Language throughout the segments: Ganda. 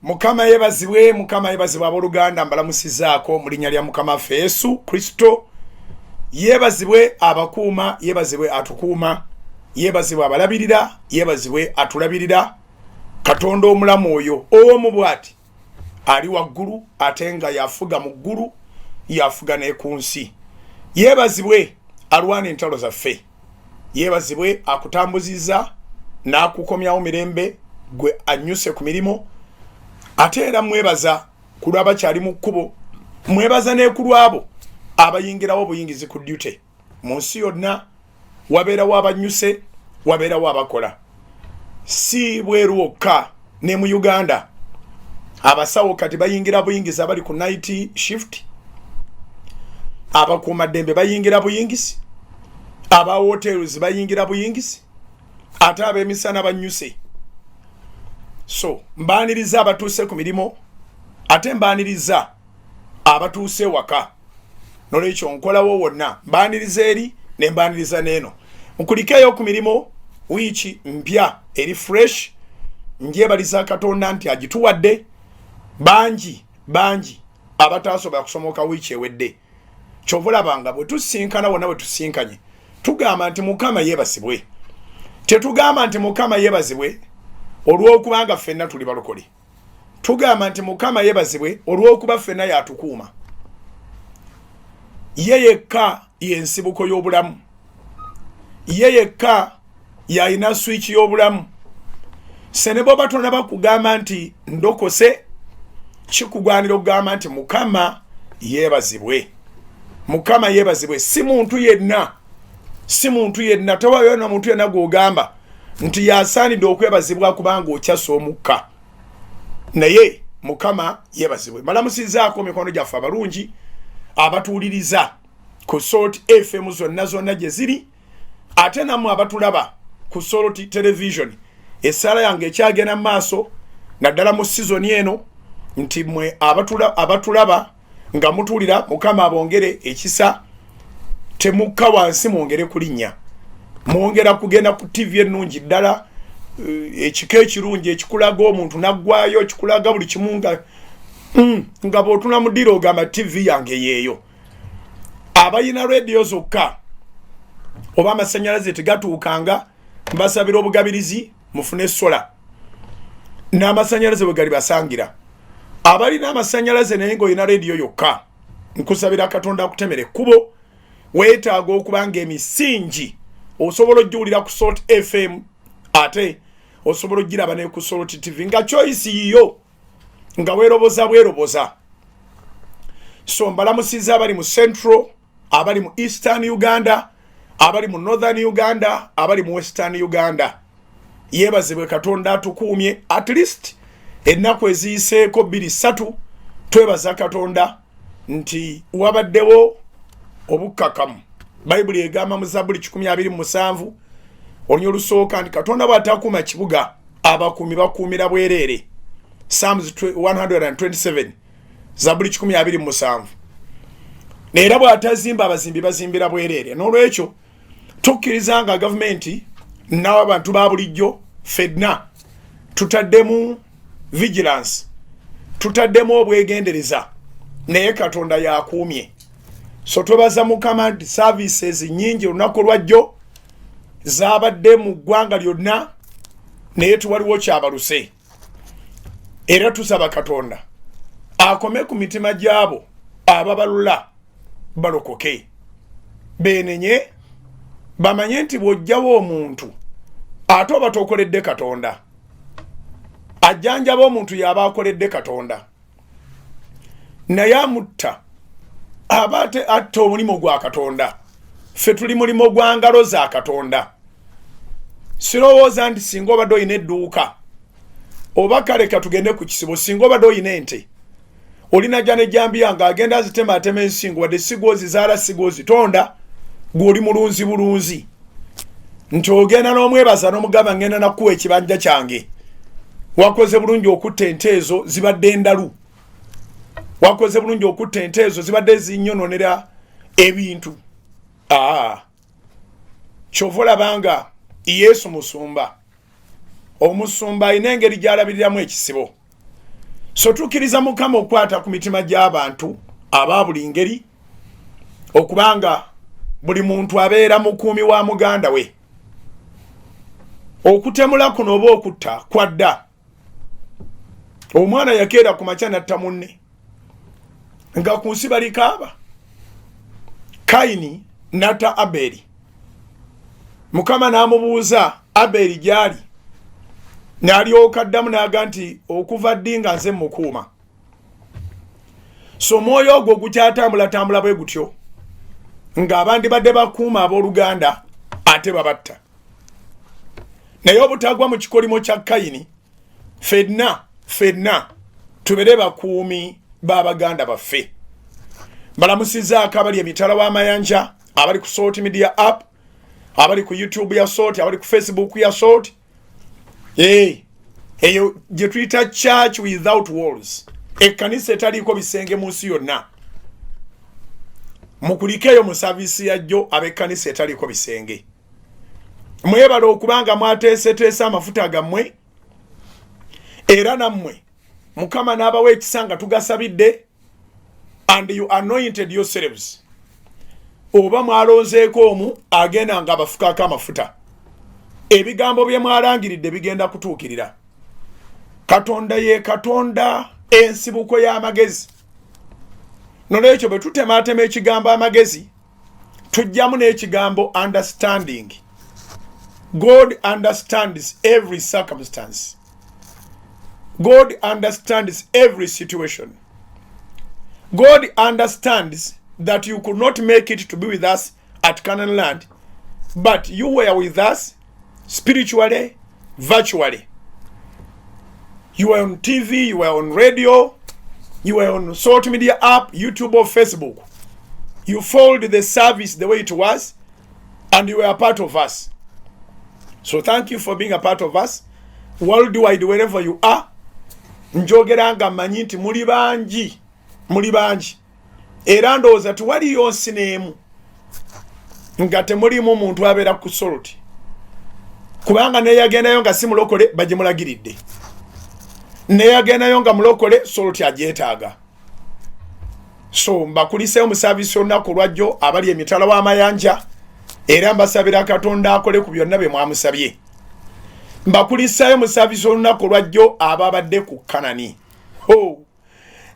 Mukama yebazibwe aboluganda mbalamusizaako mu linnya lya Mukama waffe Yesu Kristo. Yebazibwe abakuuma, yebazibwe atukuuma, yebazibwe abalabirira, yebazibwe atulabirira. Katonda omulamu oyo omu bw'ati ali waggulu ate nga yafuga mu ggulu, yafuga ne ku nsi. Yebazibwe alwana entalo zaffe, yebazibwe akutambuziza n'akukomyawo mirembe gwe anyuse ku mirimo. Ate era mwebaza ku lw'abakyali mu kkubo, mwebaza ne ku lw'abo abayingirawo obuyingizi ku duty. Mu nsi yonna wabeerawo abanyuse, wabeerawo abakola. Si bweru wokka, ne mu Uganda abasawo kati bayingira buyingizi abali ku night shift, abakuumaddembe bayingira buyingizi, aba hotels bayingira buyingizi, ate ab'emisana banyuse. So mbaniriza abatuuse ku mirimo, ate mbaniriza abatuuse waka. Nolwekyo nkolawo wonna, mbaniriza eri ne mbaniriza n'eno. Nkulikeyo ku mirimo wiiki mpya eri fresh. Ngyebaliza Katonda nti agituwadde. Bangi abataasobola kusomoka wiiki ewedde. Kyovulabanga bwe tusinkana wonna bwe tusinkanye tugamba nti Mukama yeebazibwe. Tetugamba nti Mukama yeebazibwe olw'okubanga ffenna tuli balokole. Tugamba nti Mukama yeebazibwe olw'okuba ffenna yatukuuma. Ye yekka y'ensibuko y'obulamu. Ye yekka y'alina switch y'obulamu. Sene bw'oba tonaba kugamba nti ndokose, kikugwanira okugamba nti Mukama yeebazibwe. Mukama yeebazibwe. Si muntu yenna, tewaayo na muntu yenna gw'ogamba nti yasaanidde okwebazibwa kubanga okyasa omukka. Naye Mukama yeebazibwe. Malamusizaako mikono gyaffe abalungi abatuuliriza ku Salt FM zonna gye ziri, ate nammwe abatulaba ku Salt Television. Essaala yange ekyagenda mu maaso naddala mu sizoni eno nti mmwe abatulaba nga mutuulira, Mukama abongere ekisa, temukka wansi, mwongere kulinnya, mwongera kugenda ku TV ennungi ddala, ekika ekirungi ekikulaga omuntu naggwayo, ekikulaga buli kimu nga bw'otuna mu ddiro ogamba TV yange yeeyo. Abayina radio zokka oba amasannyalaze tegatuukanga, mbasabira obugabirizi mufune sola n'amasannyalaze bwe gali basangira. Abalina amasannyalaze naye ng'olina radio yokka, nkusabira Katonda akutemere ekkubo. Weetaaga okuba ng'emisingi osobola ogiwulira ku Salt FM, ate osobola ogiraba ne ku Salt TV nga choice yiyo, nga weeroboza. So mbalamusiza abali mu Central, abali mu Eastern Uganda, abali mu Northern Uganda, abali mu Western Uganda. Yeebazibwe Katonda atukuumye. At least ennaku eziyiseeko 2-3 twebaza Katonda nti wabaddewo obukkakamu. Bayibuli egamba mu Zabbuli 127 olunya olusooka nti Katonda bw'atakuuma kibuga, abakuumi bakuumira bwereere. Psalms 127, Zabbuli 127. Neera bw'atazimba abazimbi bazimbira bwereere. N'olwekyo tukkiriza nga gavumenti n'abantu ba bulijjo ffenna tutaddemu vigilance, tutaddemu obwegendereza, naye Katonda yakuumye. So twebaza Mukama nti services nnyingi olunaku lwajjo zaabadde mu ggwanga lyonna, naye tuwaliwo kyabaluse. Era tusaba Katonda akome ku mitima gy'abo ababalula balokoke, beenenye, bamanye nti bw'ojjawo omuntu ate oba tokoledde Katonda. Ajjanjaba omuntu y'aba akoledde Katonda, naye amutta aba atta omulimu gwa Katonda. Ffe tuli mulimo gwa ngalo za Katonda. Sirowooza nti singa obadde olina edduuka oba kale katugende ku kisibo, singa obadde olina ente, olina jja ne jambiya ng'agenda azitema ensingo, wadde sigoozizaala sigoozitonda, gw'oli bulunzi nti ogenda n'omwebaza n'omugamba ngenda nakuwa ekibanja kyange. Wakoze bulungi okutta ente ezo, zibadde endalu. Wakoze bulungi okutta ente ezo, zibadde zinyononera ebintu. Kyova olabanga Yesu musumba. Omusumba alina engeri gy'alabiriramu ekisibo. so tukiriza Mukama okwata ku mitima gy'abantu aba buli ngeri okubanga buli muntu abeera mukuumi wa muganda we okutemula kuno oba okutta kwadda omwana yakeera ku makya natta munne nga ku nsi balikaaba Kaini natta Aberi Mukama n'amubuuza Aberi gyali n'alyoka addamu n'aga nti okuva ddi nga nze mukuuma so omwoyo ogwo gukyatambula bwe gutyo ng'abandi badde bakuuma abooluganda ate babatta naye obutagwa mu kikolimo kya Kaini ffenna tubere bakuumi b'abaganda baffe balamusizaako abali emitala w'amayanja abali ku Salt Media app abali ku YouTube ya Salt abali ku Facebook ya Salt eyo gye tuyita church without walls ekkanisa etaliiko bisenge mu nsi yonna mukulikeeyo mu saavisi yajjo ab'ekkanisa etaliiko bisenge mwebala okubanga mwateeseteese amafuta gammwe era nammwe Mukama n'abawa ekisa nga tugasabidde and you anointed yourselves oba mwalonzeeko omu agenda nga abafukaako amafuta ebigambo bye mwalangiridde bigenda kutuukirira Katonda ye Katonda ensibuko y'amagezi nolwekyo bwe tutemaatema ekigambo amagezi tujjamu n'ekigambo understanding. God understands every circumstance. God understands every situation. God understands that you could not make it to be with us at Canaan land, but you were with us spiritually, virtually. You were on TV, you were on radio, you were on Salt Media app, YouTube or Facebook. You followed the service the way it was, and you were a part of us. So thank you for being a part of us. Worldwide, wherever you are. Njogeranga manyi nti muli bangi. Era ndowooza tewaliyo nsi n'emu nga temulimu muntu abeera ku Salt. Kubanga neyagendayo nga si mulokole bagimulagiridde. Neyagendayo nga mulokole Salt agyetaaga. So mbakuliseyo mu saavisi olunaku lwajjo abali emitala w'amayanja era mbasabira Katonda akole ku byonna bye mwamusabye. Mbakuliseyo mu saavisi olunaku lwajjo ababadde ku Kanani.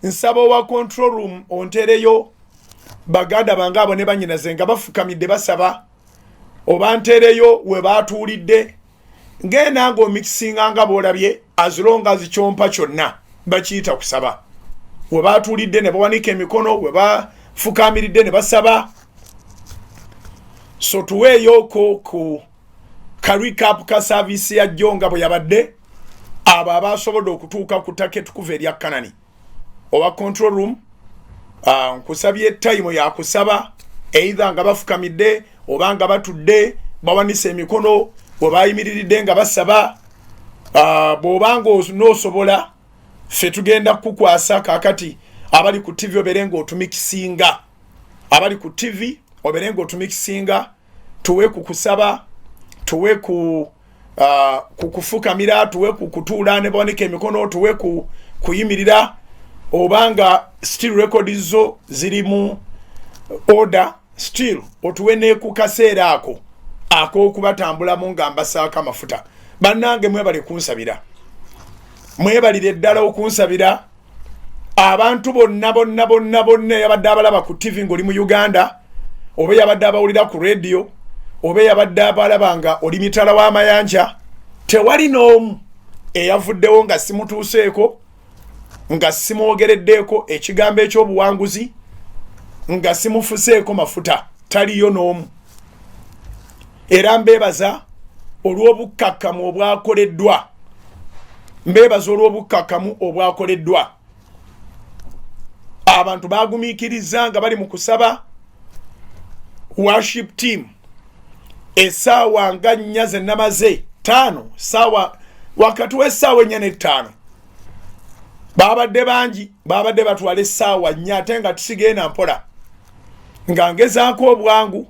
Nsaba wa control room ontereyo baganda bange abo ne bannyinaze nga bafukamidde basaba oba ntereyo we baatuulidde ngenda ng'omikisinga nga bw'olabye as long as kyompa kyonna bakiyita kusaba. We baatuulidde ne bawanika emikono we bafukamiridde ne basaba. So tuweeyoko ku ka recap ka service ya Jonga bwe yabadde abo abasobodde okutuuka ku ttaka tukuva erya Kanani. Owa control room nkusabye time ya kusaba either nga bafukamidde oba nga batudde bawanise emikono we bayimiriridde nga basaba bw'obanga n'osobola ffe tugenda kukwasa kakati abali ku TV oberenga otumikisinga abali ku TV oberenga otumikisinga tuwe kukusaba tuwe kukufukamira tuwe kukutuula ne bawanika emikono tuwe kuyimirira obanga still records zo ziri mu order still otuwe ne ku kaseera ako kubatambulamu nga mbasaako amafuta. Bannange mwebale kunsabira mwebalire ddala okunsabira abantu bonna yabadde abalaba ku TV ng'oli mu Uganda oba yabadde abawulira ku radio oba yabadde abalaba nga oli mitala w'amayanja tewali n'omu eyavuddewo nga simutuuseeko nga simwogereddeeko ekigambo ekyobuwanguzi nga simufuseeko mafuta taliyo n'omu. Era mbeebaza olw'obukkakkamu obwakoleddwa abantu bagumiikiriza nga bali mu kusaba worship team essaawa nga 4 zennamaze 5 saawa wakati w'essaawa 4 ne 5 babadde bangi babadde batwala essaawa 4 ate nga tusigenda mpola nga ngezaako obwangu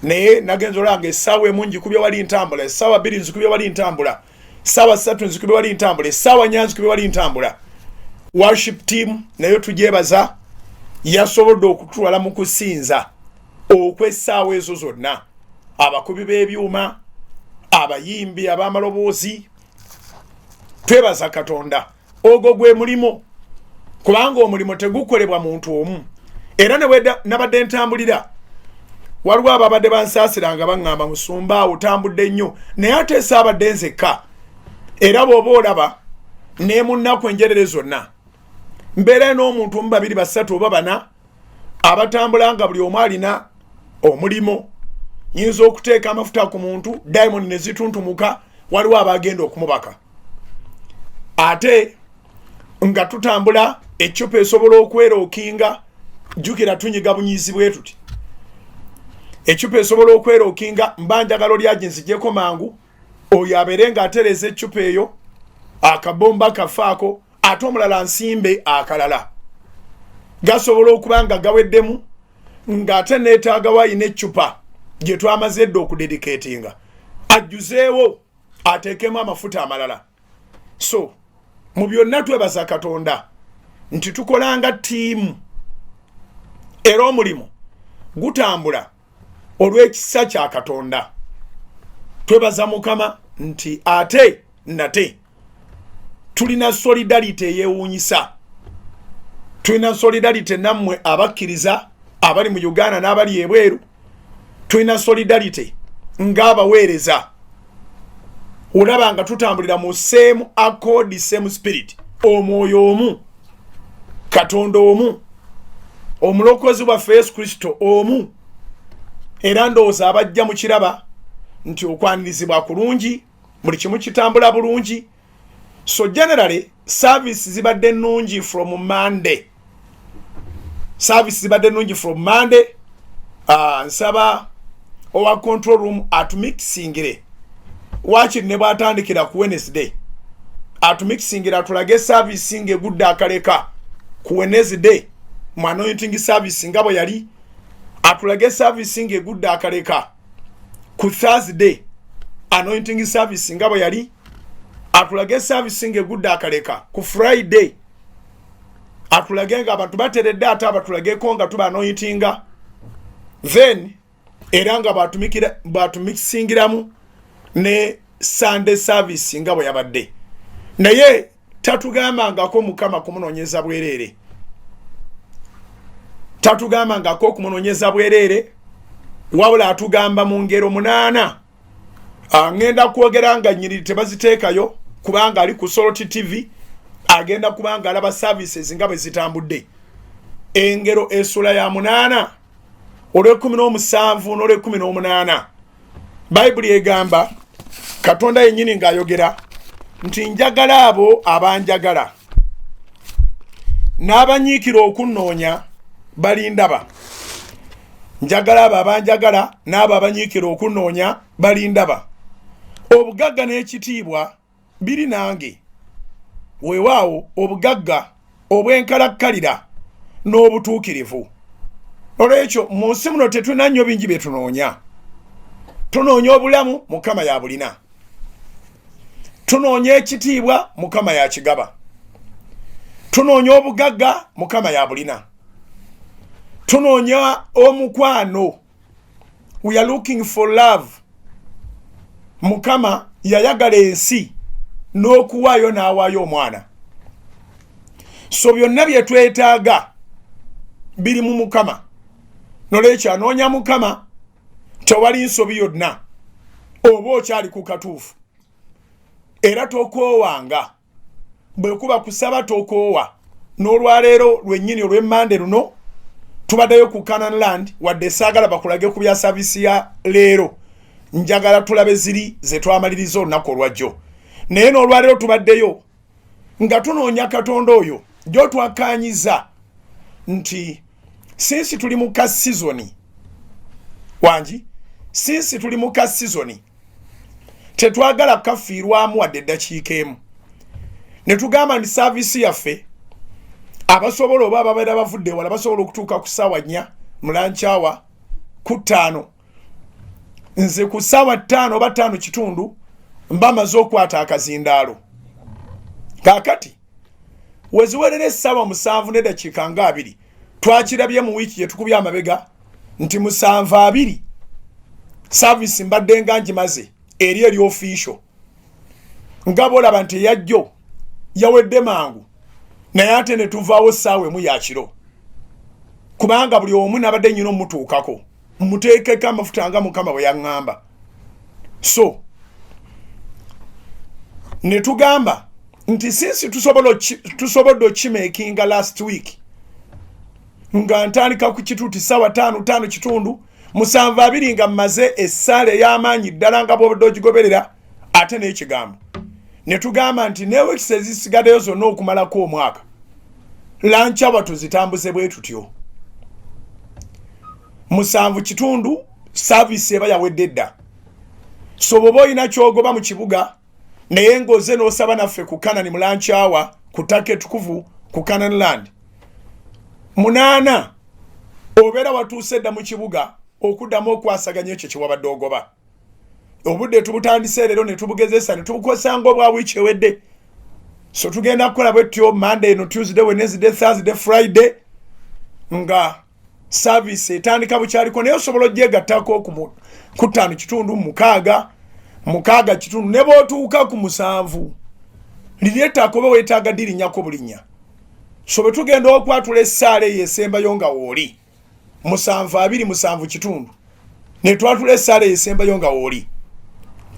naye nagenza olanga essaawa emu njikubye wali ntambula essaawa 2 nzikubye wali ntambula essaawa 3 nzikubye wali ntambula essaawa 4 nzikubye wali ntambula worship team nayo tujebaza yasobodde okutwala mu kusinza okw'essaawa ezo zonna, abakubi b'ebyuma, abayimbi, ab'amaloboozi. Twebaza Katonda, ogwo gwe mulimo, kubanga omulimo tegukolebwa muntu omu. Era nabadde ntambulira, waliwo ababadde bansaasiranga baŋŋamba, Musumba otambudde nnyo, naye ate saabadde nzekka. Era bw'oba olaba ne mu nnaku enjerere zonna mbeera n'omuntu omu, babiri, basatu oba bana abatambula nga buli omu alina omulimo. Nyinza okuteeka amafuta ku muntu, diamond ne zituntumuka, waliwo abagenda okumubaka. Ate nga tutambula ecupa esobola okwerookinga, jjukira tunyiga bunyizi bwe tuti. Ecupa esobola okwerookinga, mba njagala lyagi nzijjeko mangu, oyo abeere ng'atereza ecupa eyo, akabomba kafaako, ate omulala nsimbe akalala. Gasobola okuba nga gaweddemu, ng'ate neetaaga wayina ecupa gye twamaze edda okudedikeetinga, ajjuzeewo ateekemu amafuta amalala. So mu byonna twebaza Katonda nti tukolanga ttiimu, era omulimu gutambula olw'ekisa kya Katonda. Twebaza Mukama nti ate nate tulina solidarity eyewuunyisa. Tulina solidarity nammwe abakkiriza abali mu Uganda n'abali ebweru. Tulina solidarity ng'abaweereza. Olaba nga tutambulira mu same accord, same spirit. Omwoyo omu, Katonda omu, omulokozi waffe Yesu Kristo omu. Era ndowooza abajja mu kiraba nti okwanirizibwa kulungi, buli kimu kitambula bulungi. So generally service zibadde nnungi from Monday. Service zibadde nnungi from Monday. Nsaba owa control room atumixingire wakiri ne bwatandikira ku Wednesday. Atumixingire atulage service nge gudda akaleka ku Wednesday. Mu anointing service nga bwe yali. Atulage service nge gudda akaleka ku Thursday. Anointing service nga bwe yali. Atulage service nge gudda akaleka ku Friday. Atulage nga abantu bateredde ate abatulage ko nga tuba anointinga. Then era nga batumixingiramu ne Sunday service nga bwe yabadde. Naye tatugambangako Mukama kumunoonyeza bwereere. Tatugambangako kumunoonyeza bwereere, wabula atugamba mu ngero 8. Ngenda kwogera nga nnyiriri tebaziteekayo kubanga ali ku Soroti TV, agenda kubanga alaba services nga bwe zitambudde. Engero essula ya 8 olw'e17 n'olw'e18. Bayibuli egamba, Katonda yennyini ng'ayogera nti njagala abo abanjagala, n'abanyiikira okunnoonya balindaba. Njagala abo abanjagala n'abo abanyiikira okunnoonya balindaba. Obugagga n'ekitiibwa biri nange, weewaawo obugagga obw'enkalakkalira n'obutuukirivu. Olw'ekyo mu nsi muno tetulina nnyo bingi bye tunoonya. Tunoonya obulamu, Mukama y'abulina. Tunoonya ekitiibwa, Mukama y'akigaba. Tunoonya obugagga, Mukama y'abulina. Tunoonya omukwano, we are looking for love. Mukama yayagala ensi n'okuwaayo n'awaayo omwana. So byonna bye twetaaga biri mu Mukama. Nolwekyo anoonya Mukama tewali nsobi yonna, oba okyali ku katuufu. Era tokoowanga, bwe kuba kusaba tokoowa. N'olwaleero lwennyini olw'emmande luno tubaddeyo ku Canaan Land, wadde saagala bakulage ku bya saavisi ya leero. Njagala tulabe ziri ze twamaliriza olunaku olwajjo. Naye n'olwaleero tubaddeyo nga tunoonya Katonda oyo gy'otwakaanyiza nti sinsi tuli mu ka sizoni wangi, sinsi tuli mu ka sizoni tetwagala kafiirwamu wadde eddakiika emu. Ne tugamba nti saavisi yaffe abasobola oba ababeera bavudde wala basobola okutuuka ku ssaawa 4 mu lunch hour ku 5. Nze ku ssaawa 5 oba 5 kitundu mba maze okwata akazindaalo. Kaakati weziwerere essaawa 7:02 nga twakirabye mu wiiki yetukubya amabega nti 7:2 service mbadde nga ngimaze eri official nga bolaba nti yajjo yawedde mangu naye ate ne tuvaawo essaawa emu ya kiro kubanga buli omu nabadde nnyina omutuukako muteekeko amafuta nga Mukama bwe yaŋŋamba. So ne tugamba nti sinsi tusobodde okimakinga last week nga ntandika ku kituuti ssaawa 5 kitundu 7:2 nga mmaze essaala ey'amaanyi ddala nga bw'obadde ogigoberera ate n'ekigambo ne tugamba nti ne weeks ezisigaddeyo zonna okumalako omwaka lancawa tuzitambuze bwe tutyo 7 kitundu service eba yawedde dda. So bw'oba olina kyogoba mu kibuga naye ng'oze n'osaba naffe ku Kanani mu lancawa ku ttaka ettukuvu ku Canaan Land 8 obeera watuuse dda mu kibuga okuddamu okwasaganya ekyo kye wabadde ogoba. Obudde tubutandise leero ne tubugezesa ne tubukozesa ng'obwa wiiki ewedde. So tugenda kukola bwetyo Monday no Tuesday Wednesday Thursday Friday nga service etandika bukyaliko naye osobola ogyegattako ku 5 kitundu 6 kitundu ne bw'otuuka ku 7 liri ettako oba weetaaga dirinnyako bulinnya. So bwe tugenda okwatula essaala eyo esembayo nga wooli 7:2 kitundu ne twatula essaala eyo esembayo nga wooli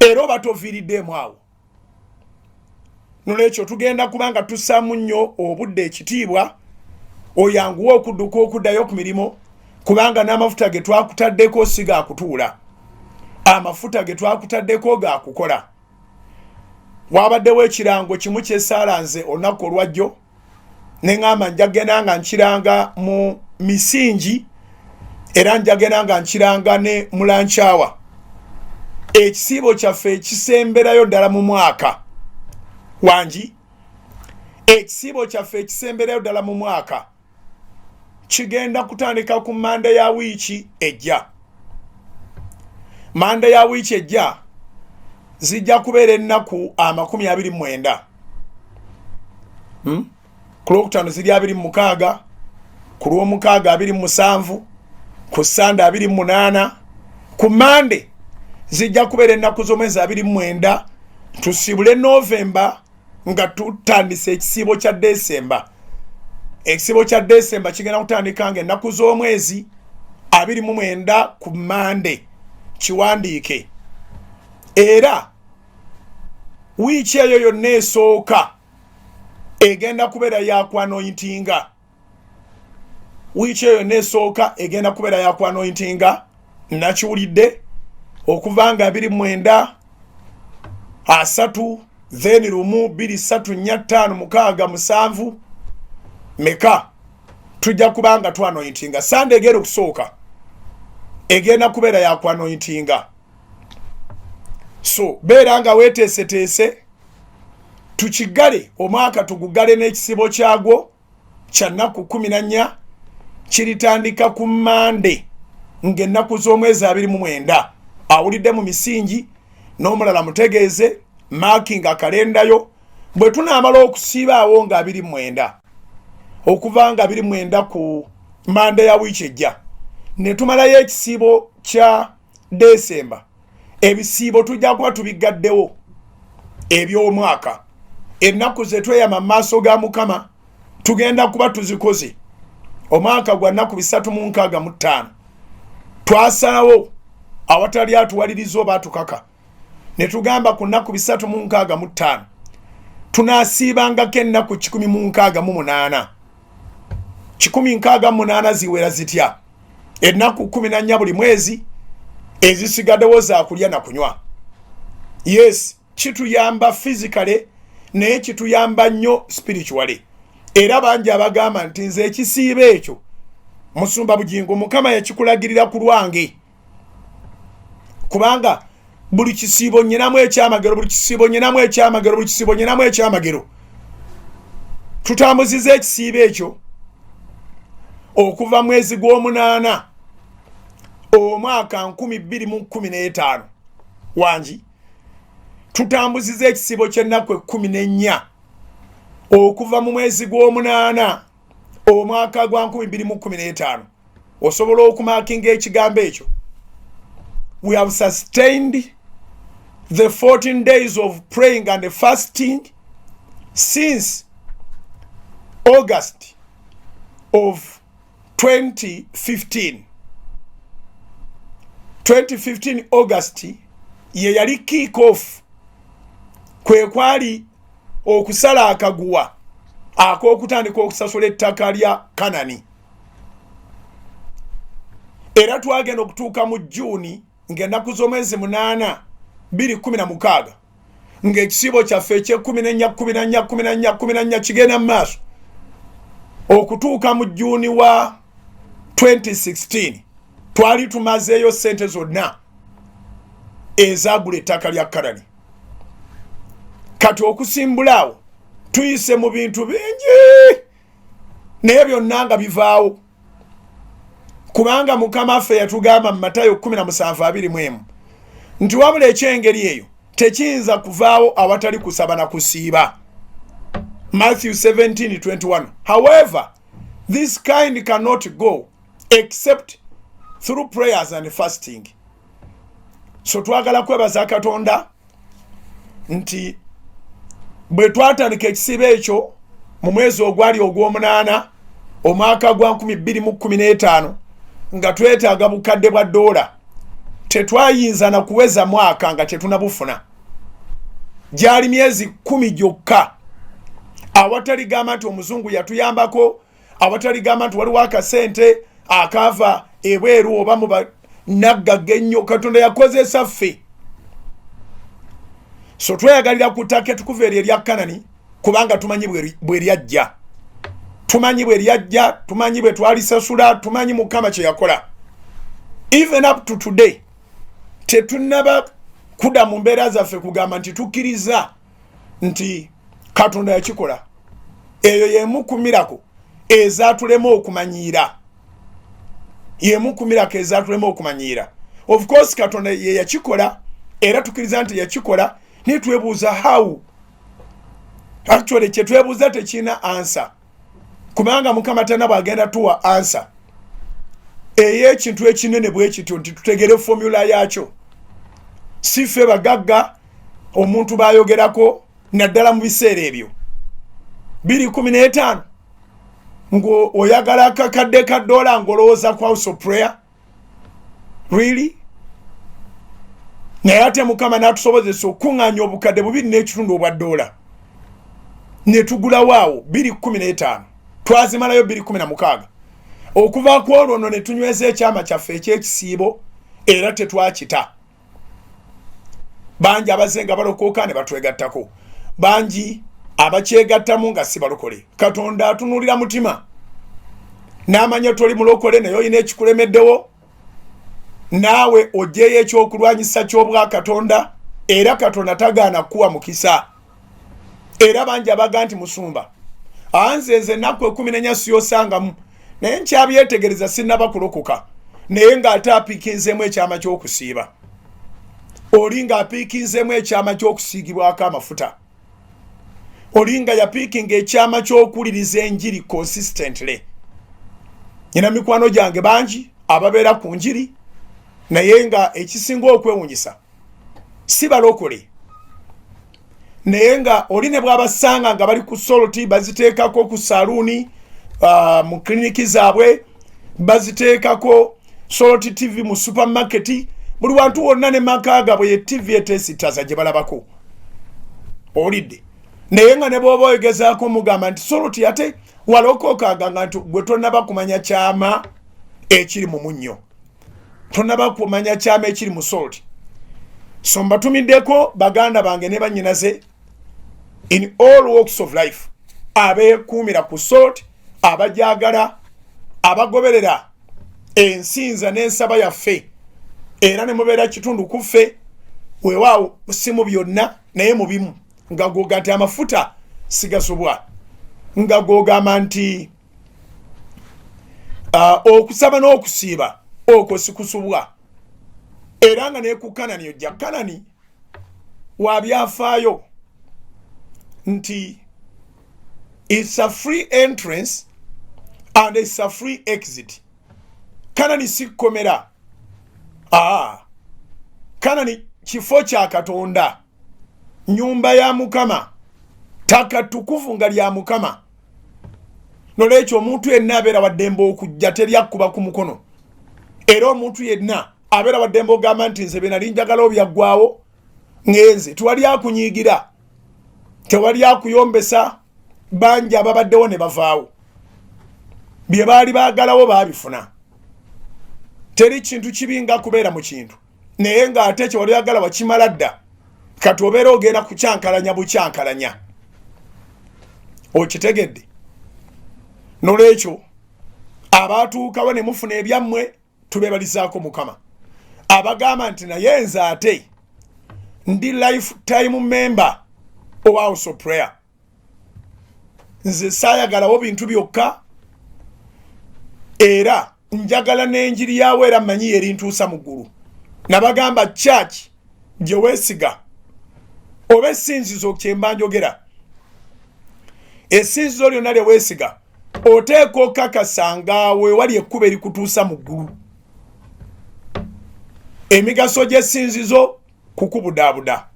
era oba toviiriddemu awo. Nolwekyo tugenda kubanga tussaamu nnyo obudde ekitiibwa oyanguwe okudduka okuddayo ku mirimu kubanga n'amafuta ge twakutaddeko si gaakutuula, amafuta ge twakutaddeko gaakukola. Wabaddewo ekirango kimu ky'essaala nze olunaku olwajjo ne ŋŋamba njagenda nga nkiranga mu misingi era njagenda nga nkiranga ne mu lancawa. Ekisiibo kyaffe ekisemberayo ddala mu mwaka wangi ekisiibo kyaffe ekisemberayo ddala mu mwaka kigenda kutandika ku Manda ya wiiki ejja. Manda ya wiiki ejja zijja kubeera ennaku 29 ku Lwokutaano ziri 26, ku Lwomukaaga 27, ku Sande 28, ku Mande zijja kubeera ennaku z'omwezi 29 tusibule Novemba nga tutandise ekisiibo kya Desemba. Ekisiibo kya Desemba kigenda kutandika nga ennaku z'omwezi 29 ku Mande kiwandiike. Era wiiki eyo yonna esooka egenda kubeera yakwanointinga. Wiiki eyo yonna esooka egenda kubeera yakwanointinga. Nakiwulidde okuva nga 29 3 then 1 2 3 4 5 6 7 meka tujja kubanga twanointinga. Sande egenda okusooka egenda kubeera yakwanointinga. So beera nga weeteeseteese tukigale omwaka tugugale n'ekisibo kyagwo kya nnaku 14 kiritandika ku Mande ng'ennaku z'omwezi 29. Awulidde mu misingi n'omulala mutegeeze marking akalendayo bwe tunaamala okusiibaawo nga 29 okuva nga 29 ku Manda ya wiiki ejja ne tumalayo ekisiibo kya Desemba. Ebisiibo tujja kuba tubigaddewo eby'omwaka. Ennaku ze tweyama mu maaso ga Mukama tugenda kuba tuzikoze. Omwaka gwa nnaku 365 twasalawo awatali atuwaliriza oba atukaka ne tugamba ku nnaku 365 tunaasiibangako ennaku 168. 168 ziwera zitya? Ennaku 14 buli mwezi ezisigaddewo za kulya na kunywa. Yes, kituyamba physically naye kituyamba nnyo spiritually. Era bangi abagamba nti nze ekisiibo ekyo Musumba Bugingo Mukama yakikulagirira ku lwange kubanga buli kisiibo nnyinamu ekyamagero, buli kisiibo nnyinamu ekyamagero, buli kisiibo nnyinamu ekyamagero. Tutambuziza ekisiibo ekyo okuva mwezi gw'omunaana omwaka 2015 wangi tutambuziza ekisiibo ky'ennaku 14 okuva mu mwezi gw'omunaana omwaka gwa 2015 osobola okumakinga ekigambo ekyo. We have sustained the 14 days of praying and fasting since August of 2015. 2015 August ye yali kick off kwe kwali okusala akaguwa ak'okutandika okusasula ettaka lya Kanani. Era twagenda okutuuka mu Juni ng'ennaku z'omwezi 8 2016 ng'ekisibo kyaffe ekye14 kigenda mu maaso okutuuka mu Juni wa 2016 twali tumazeeyo ssente zonna ezaagula ettaka lya Kanani. Kati okusimbulawo tuyise mu bintu bingi naye byonna nga bivaawo, kubanga Mukama waffe yatugamba mu Matayo 17:21 nti wabula ekyengeri eyo tekiyinza kuvaawo awatali kusaba na kusiiba. Matthew 17:21. However, this kind cannot go except through prayers and fasting. So twagala kwebaza Katonda nti bwe twatandika ekisibo ekyo mu mwezi ogwali ogw'omunaana omwaka gwa 2015 nga twetaaga bukadde bwa $, tetwayinza na kuweza mwaka nga tetunabufuna. Gyali myezi 10 gyokka awatali gamba nti omuzungu yatuyambako, awatali gamba nti waliwo akasente akava ebweru oba mu naggaga ennyo. Katonda yakozesa ffe. So tweyagalira ku ttaka tukuva erya Kanani kubanga tumanyi bwe lyajja. Tumanyi bwe lyajja, tumanyi bwe twalisasula, tumanyi Mukama kye yakola. Even up to today tetunaba kuda mu mbeera zaffe kugamba nti tukkiriza nti Katonda yakikola. Eyo yemu ku miracle ezatulema okumanyiira. Yemu ku miracle ezatulema okumanyiira. Of course Katonda ye yakikola era tukkiriza nti yakikola, ne twebuuza how. Actually kye twebuuza tekina answer, kubanga Mukama tanaba agenda tuwa answer ey'ekintu ekinene bwe kityo nti tutegere formula yakyo. Si ffe bagagga omuntu bayogerako naddala mu biseera ebyo 2015 ngo oyagala akakadde ka $, ng'olowooza ku house of prayer. Really? Naye ate Mukama n'atusobozesa okuŋŋaanya obukadde 2.5 obwa $. Ne tugulawo awo 2015 twazimalayo 2016. Okuva ku olwo nno ne tunyweza ekyama kyaffe eky'ekisiibo era tetwakita. Bangi abazenga balokooka ne batwegattako, bangi abakyegattamu nga si balokole. Katonda atunulira mutima n'amanya toli mulokole naye olina ekikulemeddewo, naawe oggyeyo ekyokulwanyisa ky'obwa Katonda era Katonda tagaana kuwa mukisa. Era bangi abaga nti musumba anzenze ennaku 14 siyosangamu naye nkyabyetegereza sinnaba kulokoka, naye ng'ate apiikinzeemu ekyama ky'okusiiba. Oli nga apiikinzeemu ekyama ky'okusiigibwako amafuta. Oli nga yapiikinga ekyama ky'okuwuliriza enjiri consistently. Nina mikwano gyange bangi ababeera ku njiri naye nga ekisinga okwewunyisa si balokole. Naye nga oli ne bw'abasanga nga bali ku soloti baziteekako ku saluuni, mu kliniki zaabwe baziteekako soloti TV mu supermarket, buli wantu wonna ne maka gaabwe ye TV etesitaza gye balabako. Olidde naye nga ne bw'oba ogezaako mugamba nti soloti ate walokookaga nga nti gwe tonnaba kumanya kyama ekiri mu munnyo, tonnaba kumanya kyama ekiri mu soloti. So mbatumiddeko baganda bange ne bannyinaze in all walks of life, abeekuumira ku salt, abajagala, abagoberera ensinza n'ensaba yaffe era ne mubeera kitundu ku ffe. Weewaawo si mu byonna naye mu bimu nga googa nti amafuta sigasobwa, nga googamba nti okusaba n'okusiiba okwo sikusubwa. Era nga ne ku Kanani ojja Kanani wabyafaayo nti it's a free entrance and it's a free exit. Kana ni sikomera. Kana ni kifo kya Katonda. Nyumba ya Mukama. Takatukuvu nga lya Mukama. Nolwekyo omuntu yenna abeera waddembe okujja teri akuba ku mukono. Era omuntu yenna abeera waddembe ogamba nti nze bena linjagala obyaggwawo ngenze. Tewali akunyiigira. Tewali akuyombesa. Bangi ababaddewo ne bavaawo. Bye baali baagalawo baabifuna. Teri kintu kibi nga kubeera mu kintu. Naye ng'ate kye wali oyagala wakimala dda. Kati obeera ogenda kukyankalanya bukyankalanya. Okitegedde? Nolwekyo abaatuukawo ne mufuna ebyammwe tubeebalizaako Mukama. Abagamba nti naye nze ate ndi lifetime member of House of Prayer. Nze saayagalawo bintu byokka era njagala n'enjiri yawe era mmanyi erintuusa mu ggulu. Nabagamba church gye weesiga oba essinzizo kyemba njogera. Essinzizo lyonna lye weesiga oteeka okakasa nga weewali ekkubo erikutuusa mu ggulu. Emigaso gy'essinzizo kukubudaabuda.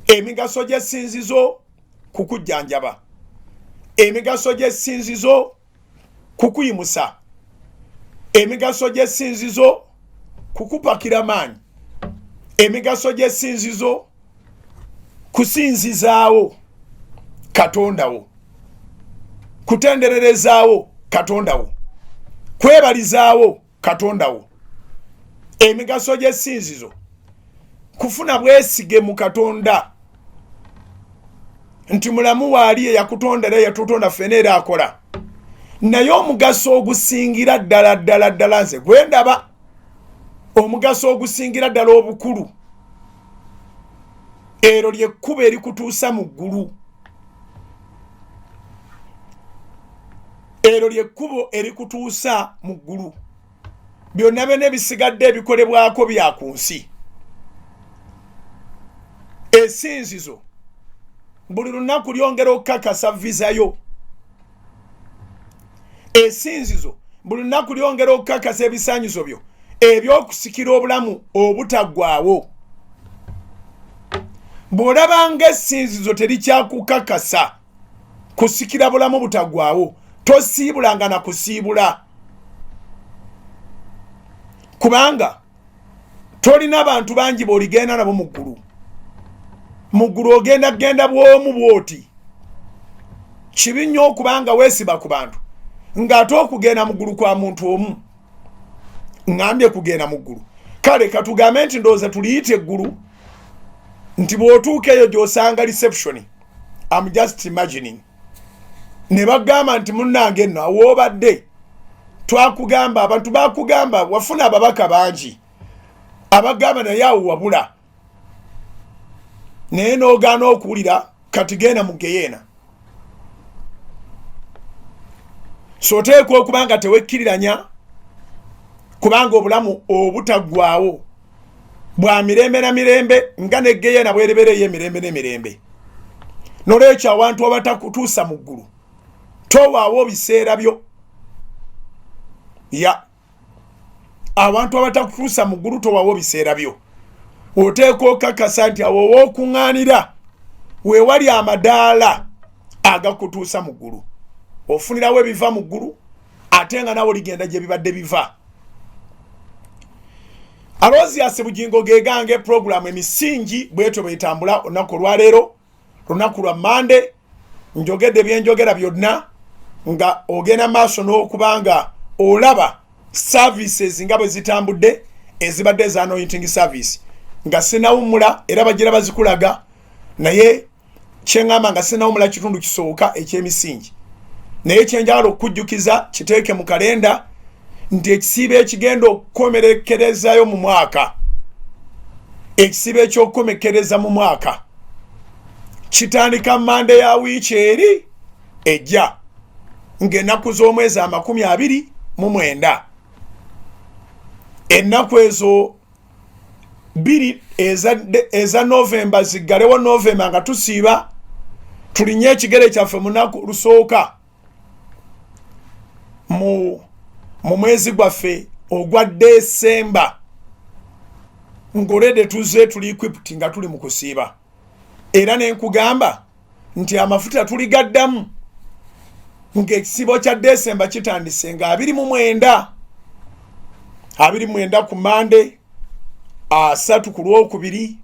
Emigaso gy'essinzizo kukujjanjaba. Emigaso gy'essinzizo kukuyimusa. Emigaso gy'essinzizo kukupakira maanyi. Emigaso gy'essinzizo kusinzizaawo Katondawo. Kutendererezaawo Katondawo. Kwebalizaawo Katondawo. Emigaso gy'essinzizo kufuna bwesige mu Katonda. Nti mulamu waali eyakutondera yatutonda ffena era akola. Naye omugaso ogusingira ddala nze gwe ndaba. Omugaso ogusingira ddala obukulu. Ero lyekkubo erikutuusa mu ggulu. Ero lyekkubo erikutuusa mu ggulu. Byonna byonna ebisigadde ebikolebwako bya ku nsi. Essinzizo buli lunaku lyongera okukakasa vizayo. Essinzizo buli lunaku lyongera okukakasa ebisaanyizo byo ebyokusikira obulamu obutaggwaawo. Bw'olabanga essinzizo terikyakukakasa kusikira bulamu butaggwaawo tosiibulanga na kusiibula. Kubanga tolina abantu bangi b'oligenda nabo mu ggulu. Mu ggulu ogenda bw'omu bw'oti. Kibi nnyo okubanga weesiba ku bantu ng'ate okugenda mu ggulu kwa muntu omu. Ngambye kugenda mu ggulu. Kale katugambe nti ndowooza tuliyita eggulu nti bw'otuuka eyo gy'osanga reception. I'm just imagining. Ne bagamba nti munnange nno awoobadde twakugamba abantu bakugamba wafuna ababaka bangi abagamba naye awo wabula. Naye n'ogaana okuwulira kati genda mu geyeena. So oteekwa okuba nga tewekkiriranya kubanga obulamu obutaggwaawo bwa mirembe na mirembe nga ne geyeena bwerebereyo emirembe n'emirembe. Nolwekyo awantu abatakutuusa mu ggulu towaawo biseera byo. Abantu abatakutuusa mu ggulu towaawo biseera byo. Oteekwa okakasa nti awo w'okuŋŋaanira weewali amadaala agakutuusa mu ggulu. Ofunirawo ebiva mu ggulu ate nga nawe oligenda gye bibadde biva. Alozias Bugingo gegange programu emisingi bwetyo bwetambula olunaku olwaleero lunaku lwa Mande. Njogedde byenjogera byonna nga ogenda maaso n'okubanga olaba services nga bwe zitambudde ezibadde za anointing service nga sinawumula era bagira bazikulaga naye kyengamba nga sinawumula kitundu kisooka eky'emisingi. Naye kyenjagala okujjukiza kiteeke mu kalenda nti ekisiibe ekigenda okukomerekerezayo mu mwaka, ekisiibe ekyokukomekereza mu mwaka kitandika Mande ya wiiki eri ejja ng'ennaku z'omwezi 29. Ennaku ezo 2 eza November ziggalewo November nga tusiiba tulinye ekigere kyaffe munaku lusooka mu mwezi gwaffe ogwa Desemba ngolede tuze tuli equipped nga tuli mu kusiiba era ne nkugamba nti amafuta tuli gaddamu ng'ekisibo kya Desemba kitandise nga 29 ku Monday 3 ku Lwokubiri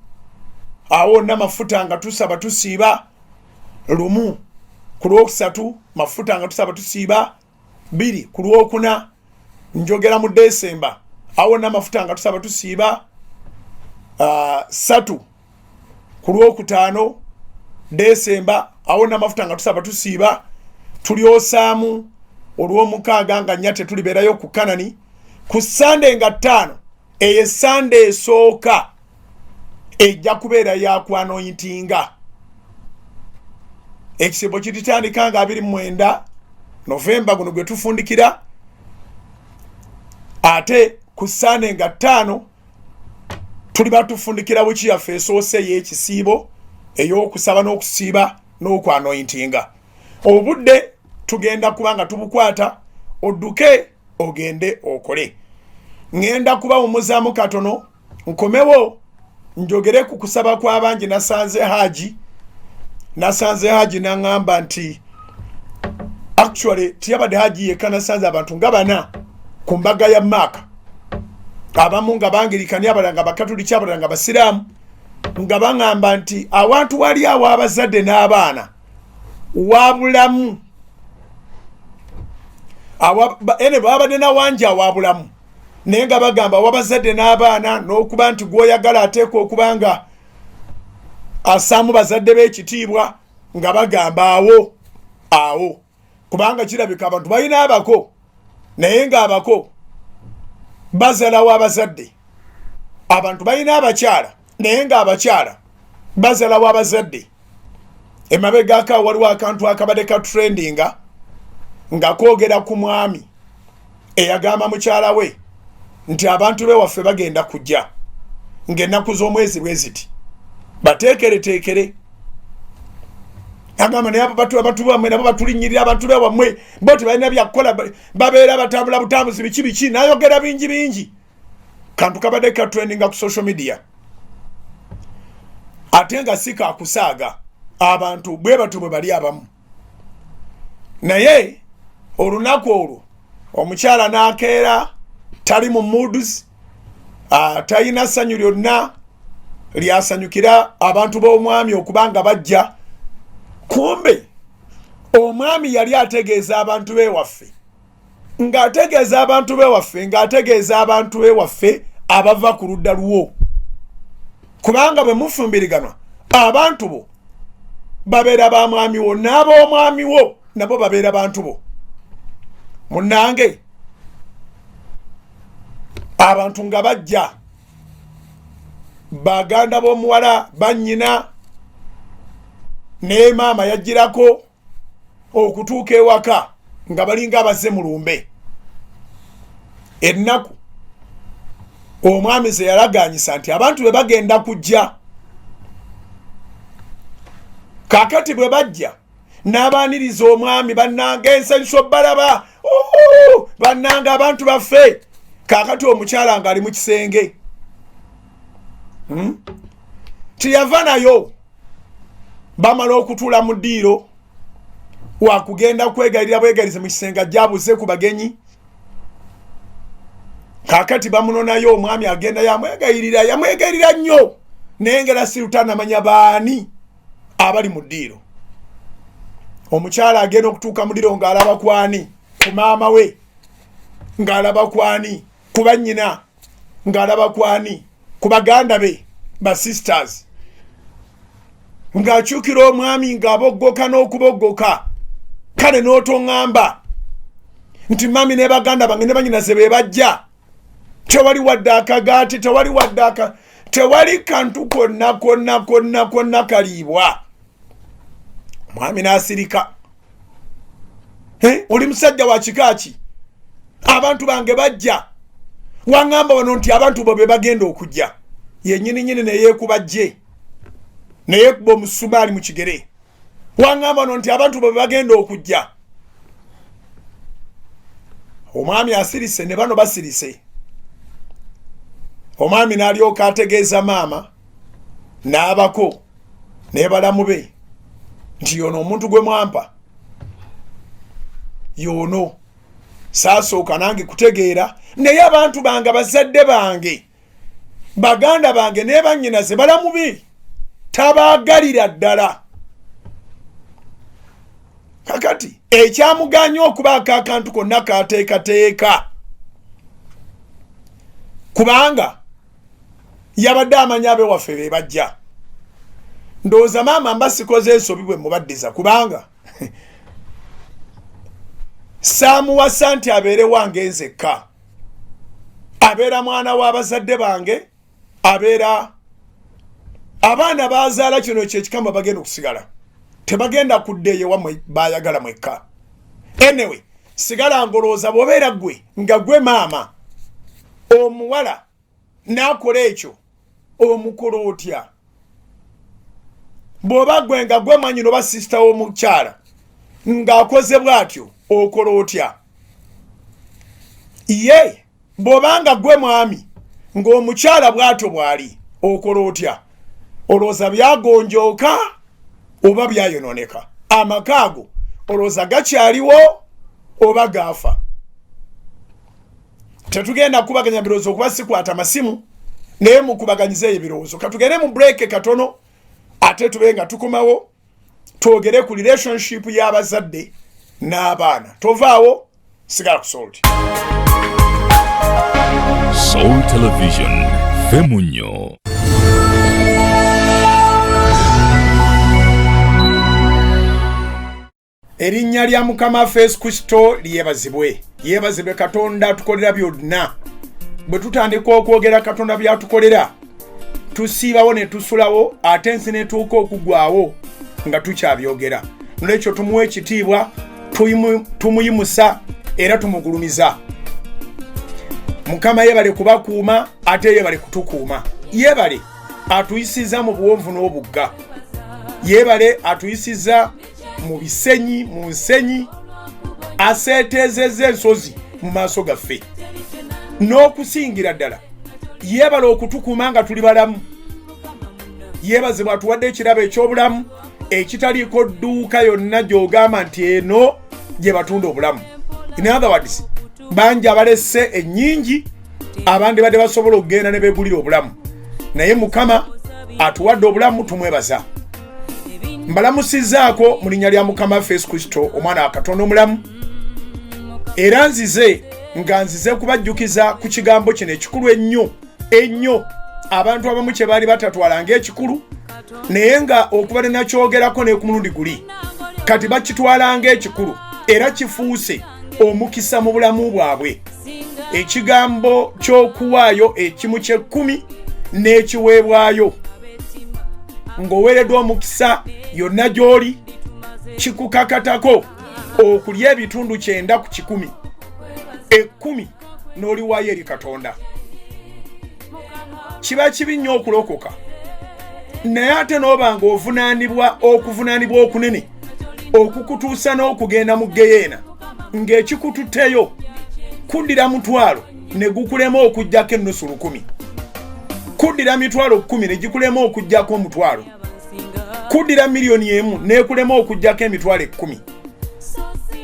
awo n'amafuta nga tusaba tusiiba 1 ku Lwokusatu mafuta nga tusaba tusiiba 2 ku Lwokuna njogera mu Desemba awo n'amafuta nga tusaba tusiiba 3 ku Lwokutaano Desemba awo n'amafuta nga tusaba tusiiba tulyosaamu olw'omukaaga nga nnyate tulibeerayo ku Kanani ku Sunday nga 5 eyo Sunday esooka ejja kubeera yakwanoyitinga ekisibo kititandika nga 29 Novemba guno gwe tufundikira ate ku Sunday nga 5 tuli batufundikira buki yaffe esoose y'ekisiibo ey'okusaba n'okusiiba n'okwanoyitinga obudde tugenda kubanga tubukwata odduke ogende okole ngenda kuba omuzaamu katono nkomewo njogere ku kusaba kw'abangi nasanze haji nangamba nti actually tiyabadde haji yekka nasanze abantu nga 4 ku mbaga ya Maaka abamu nga bangirikani abalala nga bakatuliki abalala nga basiraamu nga baŋŋamba nti awantu wali awo abazadde n'abaana wabulamu ene babadde nawanja wabulamu naye nga bagamba wabazadde n'abaana n'okuba nti gwoyagala ateeka okubanga asaamu bazadde b'ekitiibwa nga bagamba awo kubanga kirabika abantu balina abako naye nga abako bazalawo abazadde abantu balina abakyala naye nga abakyala bazalawo abazadde emabegaka waliwo akantu akabadde ka trendinga nga koogera ku mwami eyagamba mukyala we nti abantu be waffe bagenda kujja ng'ennaku z'omwezi bwe ziti bateekereteekere agamba naye abantu bammwe nabo batulinnyirira abantu be wammwe bo tebalina byakukola babeera batambula butambuzi biki nayogera bingi kantu kabadde ka trendinga ku social media ate nga si kakusaaga abantu bwe batyo bwe bali abamu naye olunaku olwo omukyala n'akeera tali mu moods talina ssanyu lyonna lyasanyukira abantu b'omwami okubanga bajja kumbe omwami yali ategeeza abantu b'ewaffe ng'ategeeza abantu b'ewaffe abava ku ludda luwo kubanga bwe mufumbiriganwa abantu bo babeera ba mwami wo n'ab'omwami wo nabo babeera bantu bo munnange abantu nga bajja baganda b'omuwala bannyina ne maama yajjirako okutuuka ewaka nga balinga abazze mu lumbe ennaku omwami ze yalaganyisa nti abantu bwe bagenda kujja kakati bwe bajja n'abaaniriza omwami bannanga ensanyuso balaba bannanga abantu baffe kakati omukyala nga ali mu kisenge tiyava nayo bamala okutuula mu ddiiro wakugenda kwegayirira bwegayirize mu kisenge ajjabuze ku bagenyi kakati bamunonayo omwami agenda yamwegayirira nnyo naye ngera sirutanamanya baani abali mu ddiiro omukyala agenda okutuuka mu ddiiro ng'alaba kwani ku maama we ng'alaba kwani ku bannyina ng'alaba kwani ku baganda be ba sisters ng'akyukira omwami ng'aboggoka n'okuboggoka kale n'otoŋŋamba nti mami ne baganda bange ne bannyinaze be bajja tewali wadde akagaati tewali kantu konna kaliibwa mwami n'asirika oli musajja wa kikaaki abantu bange bajja waŋŋamba wano nti abantu bo be bagenda okujja yennyini neyeekuba jje neyeekuba omusumaali mu kigere wangamba nti abantu bwe bagenda okujja omwami asirise ne bano basirise omwami n'alyoka ategeeza maama n'abako ne balamu be nti yono omuntu gwe mwampa yono saasooka nange kutegeera naye abantu bange bazadde bange baganda bange ne bannyinaze balamu be tabaagalira ddala kakati ekyamuganya okubaako akantu konna kateekateeka kubanga yabadde amanya abe waffe be bajja ndowooza maama mba sikoze ensobi bwe mubaddiza kubanga saamuwasa nti abeere wange nzekka abeera mwana w'abazadde bange abeera abaana bazaala kino kyekikamba bagenda okusigala tebagenda kudda eyo wamwe bayagala mwekka anyway sigala ngolooza bw'obeera gwe nga gwe maama omuwala n'akola ekyo omukola otya bw'oba gwe nga gwe mwanyina oba sisita w'omukyala ng'akoze bw'atyo okola otya ye bw'obanga gwe mwami ng'omukyala bw'atyo bw'ali okola otya olowooza byagonjooka oba byayononeka amaka ago olowooza gakyaliwo oba gaafa tetugenda kubaganya birowoozo okuba sikwata masimu naye mukubaganyizeeyo ebirowoozo katugende mu break katono ate tube nga tukomawo twogere ku relationship y'abazadde n'abaana tovaawo sigala ku Soul Television Femunyo. Erinnya lya Mukama Yesu Kristo lyebazibwe Katonda tukolera byonna bwe tutandika okwogera Katonda byatukolera tusiibawo ne tusulawo ate ensi netuuka okugwawo nga tukyabyogera nolwekyo tumuwa ekitiibwa tumuyimusa era tumugulumiza Mukama yebale kubakuuma ate yebale kutukuuma yebale atuyisiza mu buwonvu n'obugga yebale atuyisiza mu bisenyi mu nsenyi aseetezezza ensozi mu maaso gaffe n'okusingira ddala yebale okutukuuma nga tuli balamu yebazibwa atuwadde ekirabo eky'obulamu ekitaliiko dduuka yonna gy'ogamba nti eno gye batunda obulamu in other words bangi abalesse ennyingi abandi badde basobola okugenda ne beegulira obulamu naye Mukama atuwadde obulamu tumwebaza mbalamusizaako mu linnya lya Mukama Yesu Kristo omwana wa Katonda omulamu era nzize kubajjukiza ku kigambo kino ekikulu ennyo abantu abamu kye baali batatwala ng'ekikulu naye nga okuba ne nakyogerako ne ku mulundi guli kati bakitwala ng'ekikulu era kifuuse omukisa mu bulamu bwabwe ekigambo ky'okuwaayo ekimu ky'ekkumi n'ekiweebwayo ng'oweereddwa omukisa yonna gy'oli kikukakatako okulya ebitundu 9 ku 10 10 n'oliwaayo eri Katonda kiba kibi nnyo okulokoka naye ate n'obanga okuvunaanibwa okunene okukutuusa n'okugenda mu geyeena ng'ekikututteyo kuddira mutwalo ne gukulema okujjako ennusu 10 kuddira mitwalo 10 ne gikulema okujjako omutwalo kuddira miliyoni 1 n'ekulema okujjako emitwalo 10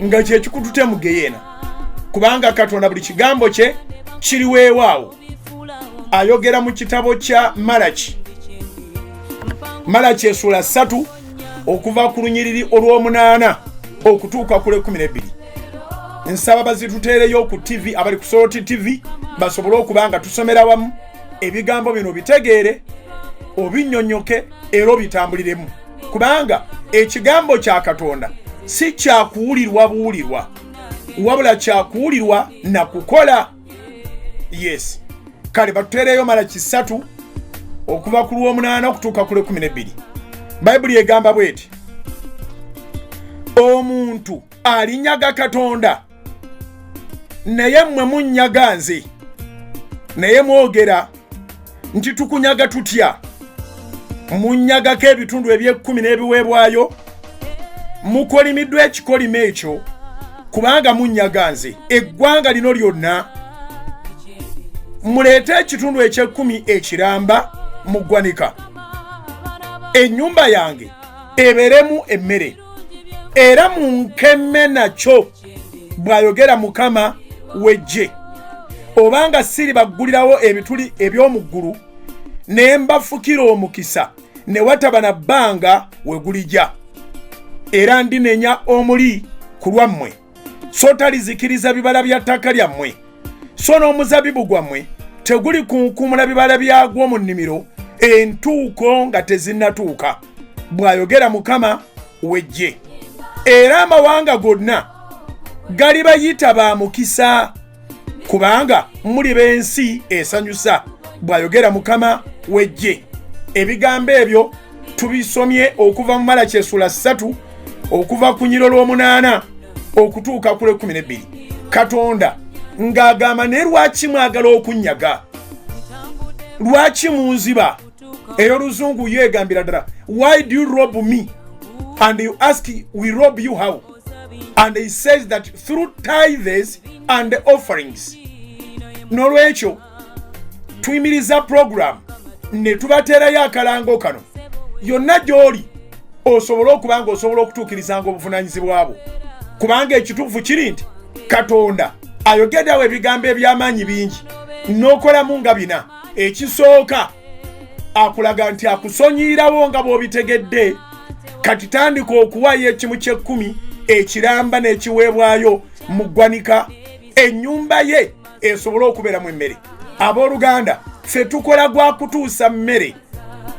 nga kye kikututte mu geyeena kubanga Katonda buli kigambo kye kiri weewaawo ayogera mu kitabo kya Malaki essula 3 okuva ku lunyiriri olw'omunaana okutuuka ku 12 nsaba bazituteereyo ku TV abali ku Soul TV basobole okuba nga tusomera wamu ebigambo bino bitegeere obinnyonnyoke era obitambuliremu kubanga ekigambo kya Katonda si kyakuwulirwa buwulirwa wabula kyakuwulirwa na kukola yes kale batuteereyo Malaki 3 okuva ku lw'omunaana okutuuka ku 12 Bayibuli egamba bweti omuntu alinyaga Katonda naye mmwe munnyaga nze naye mwogera nti tukunyaga tutya munnyagako ebitundu 10 n'ebiweebwayo mukolimiddwa ekikolimo ekyo kubanga munyaganze eggwanga lino lyonna muleete ekitundu eky'ekkumi ekiramba mu ggwanika ennyumba yange ebeeremu emmere era munkeme nakyo bw'ayogera Mukama w'eggye obanga siri baggulirawo ebituli eby'omu ggulu ne mbafukira omukisa ne wataba na bbanga we gulijja era ndinenya omuli ku lwammwe so talizikiriza bibala bya ttaka lyammwe so n'omuzabibu gwammwe teguli kunkumula bibala byagwo mu nnimiro entuuko nga tezinnatuuka bw'ayogera Mukama w'eggye era amawanga gonna galibayita ba mukisa kubanga muli b'ensi esanyusa bw'ayogera Mukama w'eggye ebigambo ebyo tubisomye okuva mu Malaki essula 3 okuva ku nnyiro lw'omunaana okutuuka ku 12 Katonda ng'agamba ne lwaki mwagala okunyaga lwaki munziba ey'oluzungu yegambira ddala why do you rob me and you ask we rob you how and he says that through tithes and offerings n'olwekyo tuyimiriza program ne tubateerayo akalango kano yonna gy'oli osobola okuba nga osobola okutuukirizanga obuvunaanyizibwa bwo kubanga ekituufu kiri nti Katonda ayogeddewo ebigambo eby'amaanyi bingi n'okolamu nga bina ekisooka akulaga nti akusonyiirawo nga bw'obitegedde kati tandika okuwaayo ekimu ky'ekkumi ekiramba n'ekiweebwayo mu ggwanika ennyumba ye esobole okubeeramu emmere abooluganda ffe tukola gwa kutuusa mmere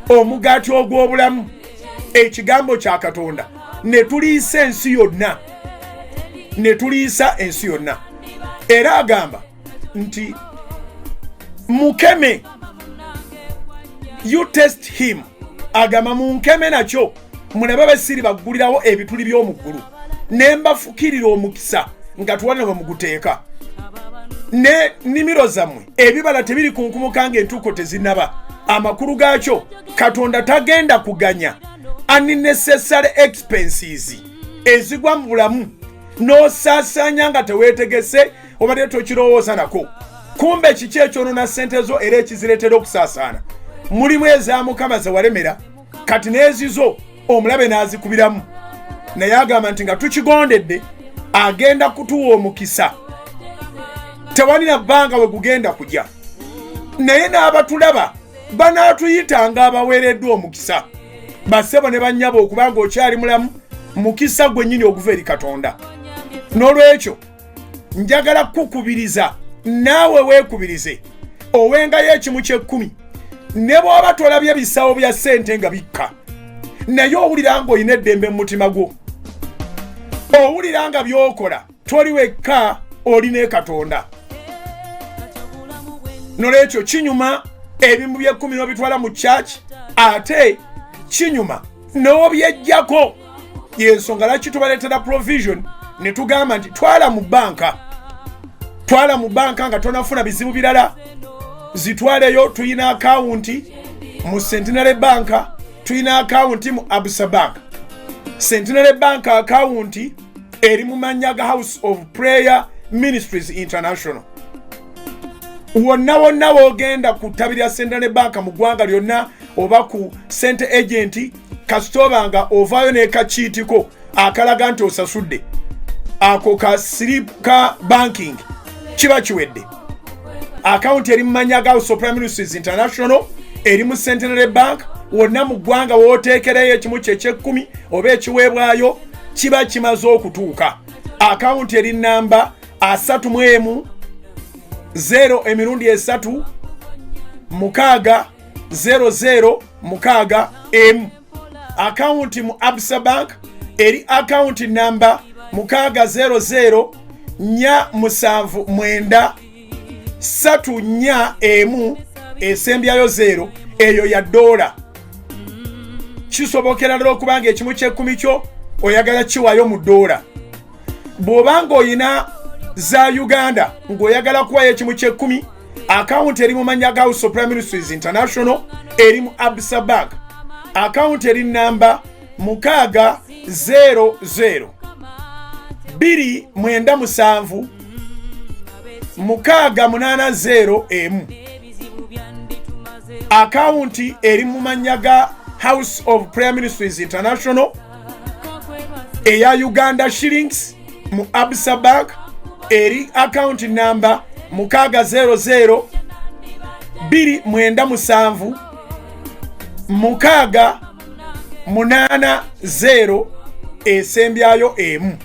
omugaati ogw'obulamu ekigambo kya Katonda ne tuliisa ensi yonna era agamba nti mukeme you test him agamba munkeme nakyo mulabe besiri baggulirawo ebituli by'omu ggulu ne mbafukirira omukisa nga tuwana bwe muguteeka ne nnimiro zammwe ebibala tebiri kunkumuka ng'entuuko tezinnaba amakulu gaakyo Katonda tagenda kuganya unnecessary expenses ezigwa mu bulamu n'osaasaanya nga teweetegese obadde tokirowooza nako kumbe kiki ekyonoona ssente zo era ekizireetera okusaasaana mulimu eza Mukama ze walemera kati n'ezizo omulabe n'azikubiramu naye agamba nti nga tukigondedde agenda kutuwa omukisa tewalina bbanga we gugenda kujja naye n'abatulaba banaatuyitanga abaweereddwa omukisa bassebo ne bannyabo okubanga okyali mulamu mukisa gwennyini oguva eri Katonda n'olwekyo njagala kukubiriza naawe weekubirize owengayo ekimu ky'ekkumi ne bw'oba tolabye bisawo bya ssente nga bikka naye owulira ng'olina eddembe mu mutima gwo owulira nga by'okola toli wekka olina Katonda n'olwekyo kinyuma ebimu by'ekkumi n'obitwala mu church ate kinyuma n'obyejjako yensonga laki tubaleetera provision ne tugamba nti twala mu banka nga tonafuna bizibu birala zitwaleyo tuyina akawunti mu Centenary Bank tuyina akawunti mu Absa Bank Centenary Bank akawunti eri mu mannya ga House of Prayer Ministries International wonna wogenda kutabirira Centenary Bank mu ggwanga lyonna oba ku Center Agent kasitoba nga ovaayo n'ekakiitiko akalaga nti osasudde ako ka slip ka banking kiba kiwedde akawunti eri mu mannya ga House of Prayer Ministries International eri mu Centenary Bank wonna mu ggwanga wooteekereyo ekimu ky'eky'ekkumi oba ekiweebwayo kiba kimaze okutuuka akawunti eri namba 31 0 3 6 00 6 akawunti mu Absa Bank eri akawunti namba 600 479 341 esembyayo 0 eyo ya $. Kisobokera ddala okubanga ekimu ky'ekkumi kyo oyagala kiwayo mu $. Bw'obanga oyina za Uganda ng'oyagala kuwayo ekimu ky'ekkumi akawunti eri mu mannya ga House of Prayer Ministries International eri mu Absa Bank akawunti eri namba mukaaga 00 2 mwenda musanvu mukaaga 80 akaunti eri mu mannya ga House of Prayer Ministries International eya Uganda shillings mu Absa Bank eri account number mukaaga 00 2 mwenda musanvu mukaaga 80 esembyayo emu.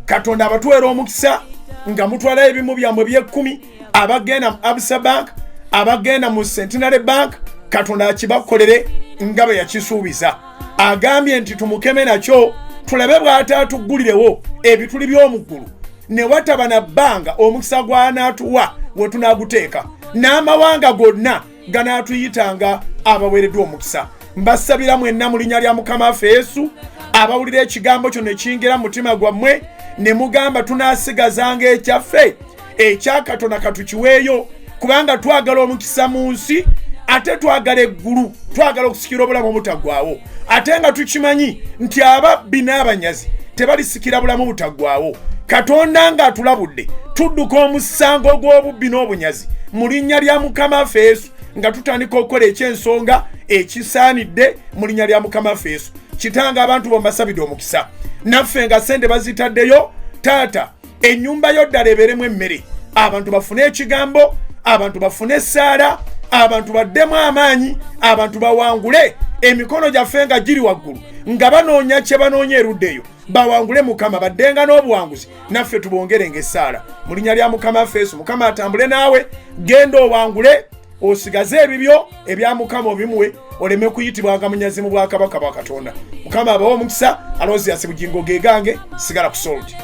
Katonda abatwera omukisa nga mutwala ebimu byamwe bye10 abagenda mu Absa Bank abagenda mu Centenary Bank. Katonda akibakolere nga bwe yakisuubiza. Agambye nti tumukeme nakyo tulabe bw'ataatuggulirewo ebituli by'omuggulu ne wataba na bbanga omukisa gw'anaatuwa we tunaaguteeka n'amawanga gonna ganaatuyitanga abaweereddwa omukisa. Mbasabira mwenna mu linnya lya Mukama waffe Yesu abawulira ekigambo kyo ne kiyingira mu mutima gwammwe ne mugamba tunaasigazanga ekyaffe ekya Katonda katukiweeyo kubanga twagala omukisa mu nsi ate twagala eggulu twagala okusikira obulamu obutaggwaawo ate nga tukimanyi nti ababbi n'abanyazi tebalisikira bulamu obutaggwaawo. Katonda nga atulabudde tudduka omusango gw'obubbi n'obunyazi mu linnya lya Mukama waffe Yesu nga tutandika okukola ekyensonga ekisaanidde mu linnya lya Mukama waffe Yesu. Kitanga abantu bombasabidde omukisa naffe nga sente bazitaddeyo taata ennyumba yo ddala ebeeremu emmere abantu bafune ekigambo abantu bafune essaala abantu baddemu amaanyi abantu bawangule emikono gyaffe nga giri waggulu nga banoonya kye banoonya erudde eyo bawangule Mukama baddenga n'obuwanguzi naffe tubongerenga essaala mu linnya lya Mukama waffe Yesu. Mukama atambule naawe genda owangule osigaze ebibyo ebya Mukama obimuwe oleme kuyitibwanga munyazi mu bwakabaka bwa Katonda. Mukama abawo omukisa aloozi yase bugingo gegange sigala ku Soldi.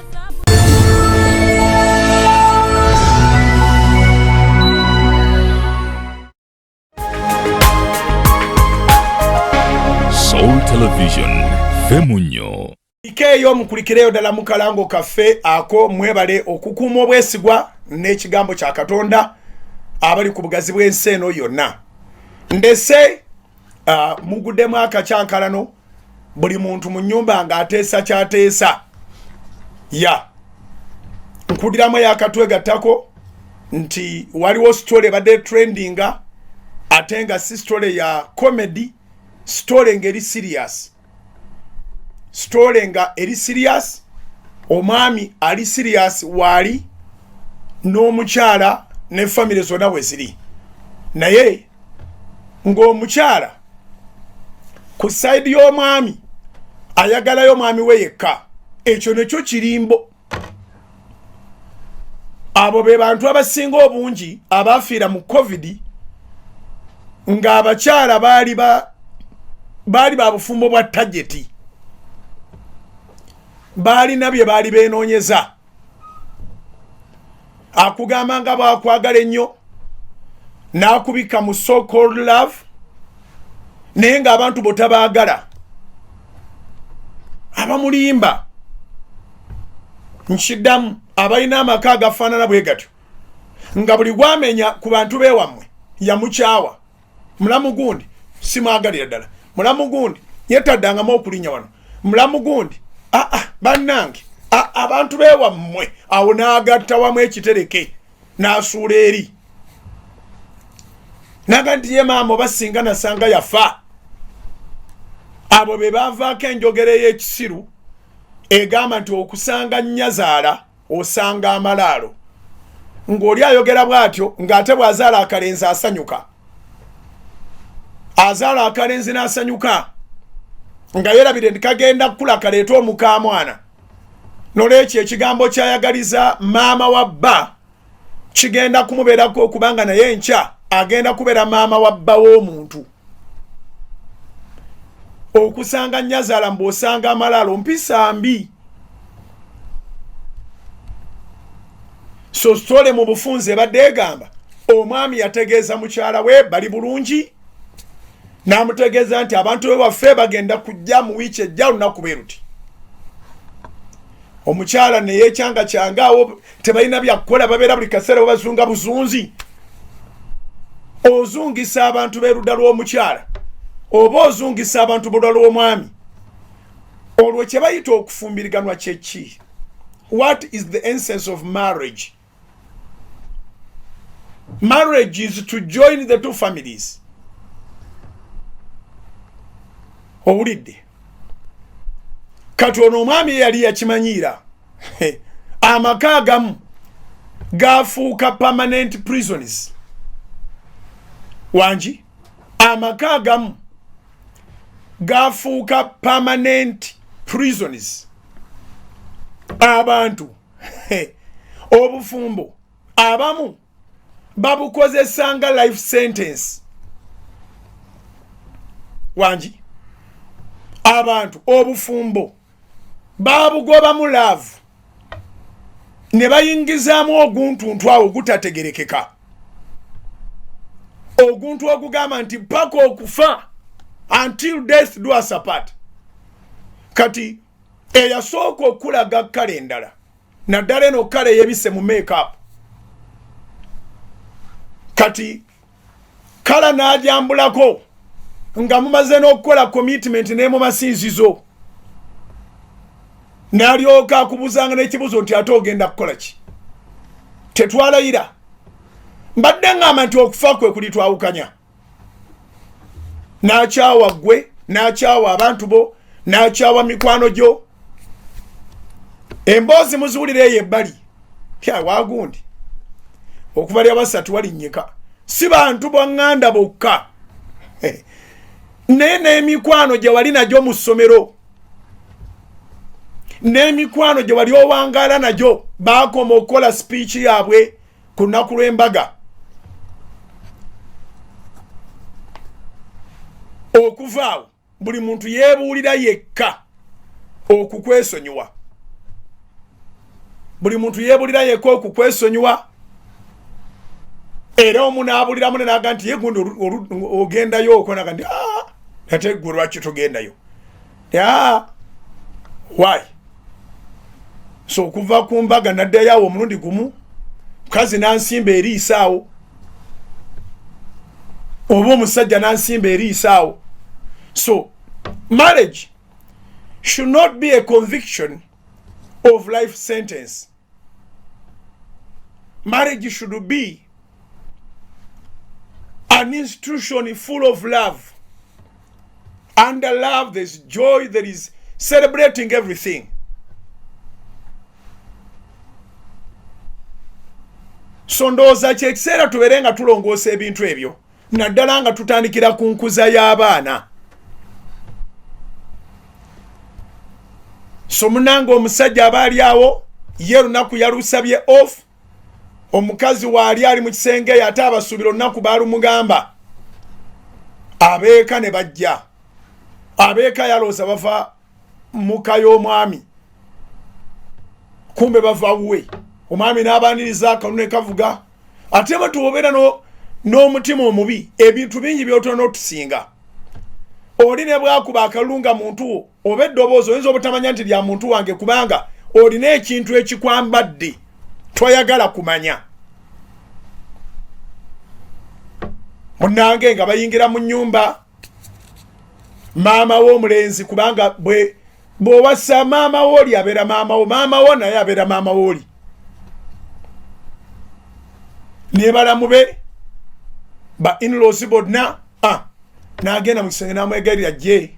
Soul Television Femunyo ikeyo mukulikireyo ddala mu kalango kaffe ako mwebale okukuuma obwesigwa n'ekigambo kya Katonda abali ku bugazi bw'ensi eno yonna. Ndese muguddemu akakyankalano buli muntu mu nnyumba nga ateesa kyateesa ya nkudiramu yakatwegattako nti waliwo story badde trendinga ate nga si story ya comedy, story nga eri serious, story nga eri serious. Omwami ali serious wali n'omukyala ne family zonna we ziri naye ng'omukyala ku side y'omwami ayagalayo omwami we yekka. Ekyo nekyo kirimbo. Abo be bantu abasinga obungi abafiira mu COVID nga abakyala baali ba bufumbo bwa tageti baali nabye baali beenoonyeza. Akugamba nga bwakwagala ennyo n'akubika mu so called love naye nga abantu botabaagala abamulimba. Nkiddamu abalina amaka agafaanana bwe gatyo nga buli gwamenya ku bantu beewammwe yamukyawa. Mulamu gundi simwagalira ddala, mulamu gundi yetaddangamu okulinnya wano, mulamu gundi bannange abantu beewammwe awo n'agatta wamu ekitereke n'asuula eri naga nti ye maama basinga nasanga yafa. Abo be bavaako enjogera ey'ekisiru egamba nti okusanga nnyazaala osanga amalaalo. Ng'oli ayogera bw'atyo ng'ate bw'azaala akalenzi asanyuka, azaala akalenzi n'asanyuka nga yeerabire nti kagenda kukula kaleeta omukaamwana. Nolwekyo ekigambo kyayagaliza maama wa bba kigenda kumubeerako okubanga naye enkya agenda kubeera maama wa bba w'omuntu. Okusanga nnyazaala mbw'osanga amalaalo mpisa mbi. So story mu bufunze badde egamba omwami yategeeza mukyala we bali bulungi n'amutegeeza nti abantu be waffe bagenda kujja mu wiiki ejja lunaku bwe luti. Omukyala ne yeekyanga kyangaawo tebalina byakukola babeera buli kaseera babazunga buzunzi. Ozungisa abantu b'erudda lw'omukyala oba ozungisa abantu b'oludda lw'omwami olwo kye bayita okufumbiriganwa kyeki. What is the essence of marriage? Marriage is to join the two families. Owulidde? Kati ono omwami yali yakimanyiira. Amaka agamu gafuuka permanent prisons. Wanji? Amaka agamu gafuuka permanent prisons. Abantu obufumbo abamu babukozesanga life sentence. Wanji? Abantu obufumbo babugoba mu love ne bayingizaamu oguntuntu awo gutategerekeka. Oguntu ogugamba nti paka okufa, until death do us apart. Kati eyasooka okulaga kale endala naddala eno kale yebise mu make-up. Kati kala n'ajambulako nga mumaze n'okukola commitment ne mu masinzizo, n'alyoka akubuzanga n'ekibuzo nti ate ogenda kukola ki? Tetwalayira. Mbadde ngamba nti okufa kwe kuli twawukanya. N'akyawa ggwe, n'akyawa abantu bo, n'akyawa mikwano gyo. Emboozi muziwulire eyo ebbali. Pya waagundi. Okubalya basatu walinnyika. Si bantu bwaŋŋanda bokka. Naye n'emikwano gye wali nagyo mu ssomero. N'emikwano gye wali owangaala nagyo baakoma okukola speech yaabwe ku lunaku lw'embaga. Okuvaawo buli muntu yeebuulira yekka okukwesonyiwa. Buli muntu yeebuulira yekka okukwesonyiwa. Era omu n'abuuliramu n'aga nti ye gundi ogendayo okonaga nti ate gwe lwaki togendayo? Why? So okuva ku mbaga naddayo awo omulundi gumu, mukazi n'ansimba eriisa awo, oba omusajja n'ansimba eriisa awo. So marriage should not be a conviction of life sentence. Marriage should be an institution full of love. Under love there's joy, there is celebrating everything. So ndowooza kyekiseera tubeere nga tulongoosa ebintu ebyo, naddala nga tutandikira ku nkuza y'abaana. So munanga omusajja aba ali awo, ye lunaku yalusabye off, omukazi waali ali mu kisenge ate abasuubira olunaku baalumugamba. Abeeka ne bajja. Abeeka yalooza bava muka y'omwami, kumbe bava wuwe. Omwami n'abaaniriza akalulu ne kavuga. Ate bwe tuwobeera n'omutima omubi, ebintu bingi by'otono otusinga. Oli ne bwakuba akalulu nga muntu oba eddoboozi oyinza obutamanya nti lya muntu wange kubanga olina ekintu ekikwambadde toyagala kumanya. Munnange nga bayingira mu nnyumba, maama w'omulenzi kubanga bw'owassa maama wooli abeera maama wo, maama wo naye abeera maama wooli. Ne balamube ba in-laws bonna n'agenda mu kisenge n'amwegalira gye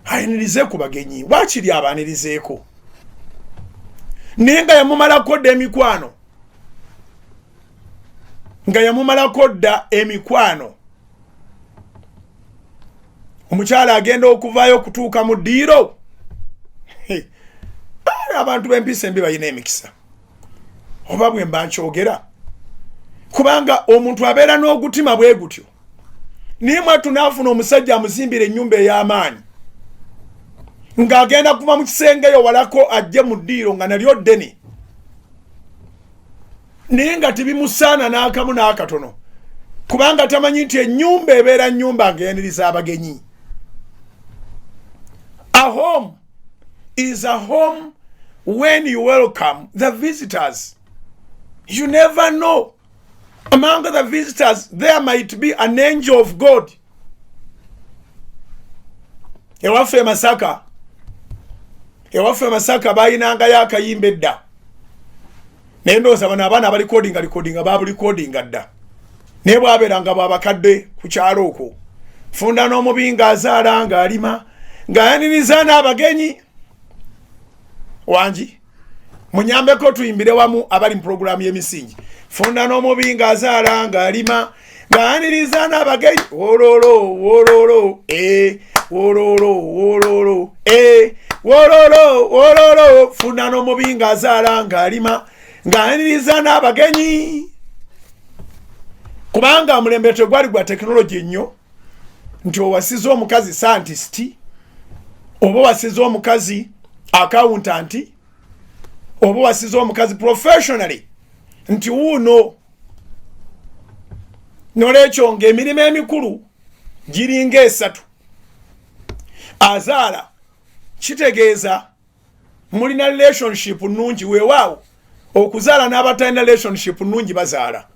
ayinirize ku bagenyi. Waakiri abaanirizeeko naye nga yamumalako dda emikwano, nga yamumalako dda emikwano. Omukyala agenda okuvaayo okutuuka mu ddiiro. Abantu b'empisa embi balina emikisa, oba bwe mba nkyogera, kubanga omuntu abeera n'ogutima bwe gutyo. Naye mwattu n'afuna omusajja amuzimbira ennyumba ey'amaanyi, ng'agenda kuva mu kisenge eyo walako ajje mu ddiiro nga nalyo ddene, naye nga tibimusaana n'akamu n'akatono, kubanga tamanyi nti ennyumba ebeera nnyumba ng'eyaniriza abagenyi. A home is a home when you welcome the visitors. You never know. Among the visitors, there might be an angel of God. Ewaffe Masaka, ewaffe Masaka bayinanga yakayimba edda naye ndowooza bano abaana abalikodinga babulikodinga dda naye bwabeeranga bwabakadde ku kyalo okwo funda n'omubi ng'azaala ng'alima ng'ayaniriza n'abagenyi wangi munyambeko tuyimbire wamu abali mu puroguramu y'emisingi funda n'omubi ng'azaala ng'alima ng'ayaniriza n'abagenyi wololo wololo wololo wololo wololo wololo funda n'omubi ng'azaala ng'alima ng'ayaniriza n'abagenyi kubanga mulembe tegwali gwa tekinologi nnyo nti owasiza omukazi scientist oba wasiza omukazi accountant oba wasiza omukazi professionally nti wuuno nolwekyo ng'emirimu emikulu giringa esatu azaala kitegeeza mulina relationship nnungi weewaawo okuzaala n'abatalina relationship nnungi bazaala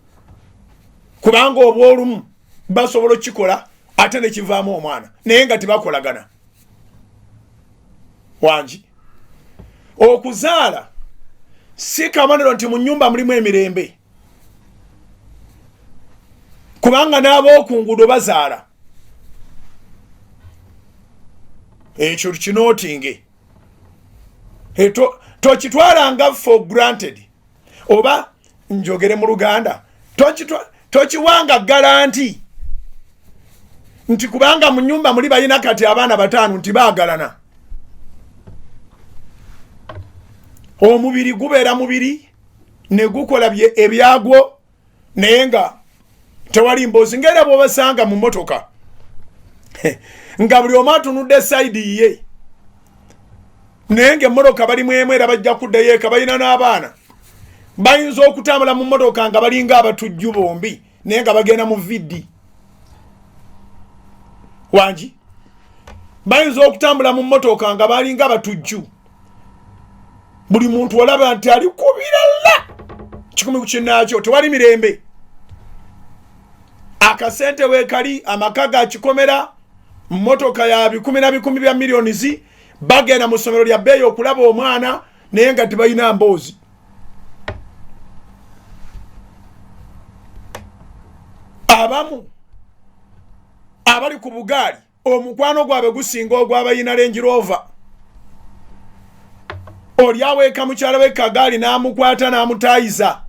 kubanga obwolumu basobola okukikola ate ne kivaamu omwana naye nga tebakolagana wangi okuzaala si kamaniro nti mu nnyumba mulimu emirembe kubanga n'ab'oku nguudo bazaala ekyo tukinootinge tokitwalanga for granted oba njogere mu Luganda tokiwanga garanti nti kubanga mu nnyumba muli balina kati abaana bataano nti baagalana omubiri gubeera mubiri ne gukola ebyagwo naye nga tewali mboozi ng'era bw'obasanga mu mmotoka nga buli omu atunudde sayidi ye naye ng'emmotoka balimu emu era bajja kuddayo eka balina n'abaana bayinza okutambula mu mmotoka nga balinga abatujju bombi naye nga bagenda mu viddi wangi bayinza okutambula mu mmotoka nga balinga abatujju buli muntu olaba nti ali kubirala kikumi ku kinnaakyo tewali mirembe akasente weekali amaka ga kikomera mmotoka ya 10 bya millions bagenda mu ssomero lya bbeeyi okulaba omwana naye nga tebalina mboozi abamu abali ku bugaali omukwano gwabwe gusinga ogw'abayina Range Rover oli aweeka mukyala we kagaali n'amukwata n'amutaayiza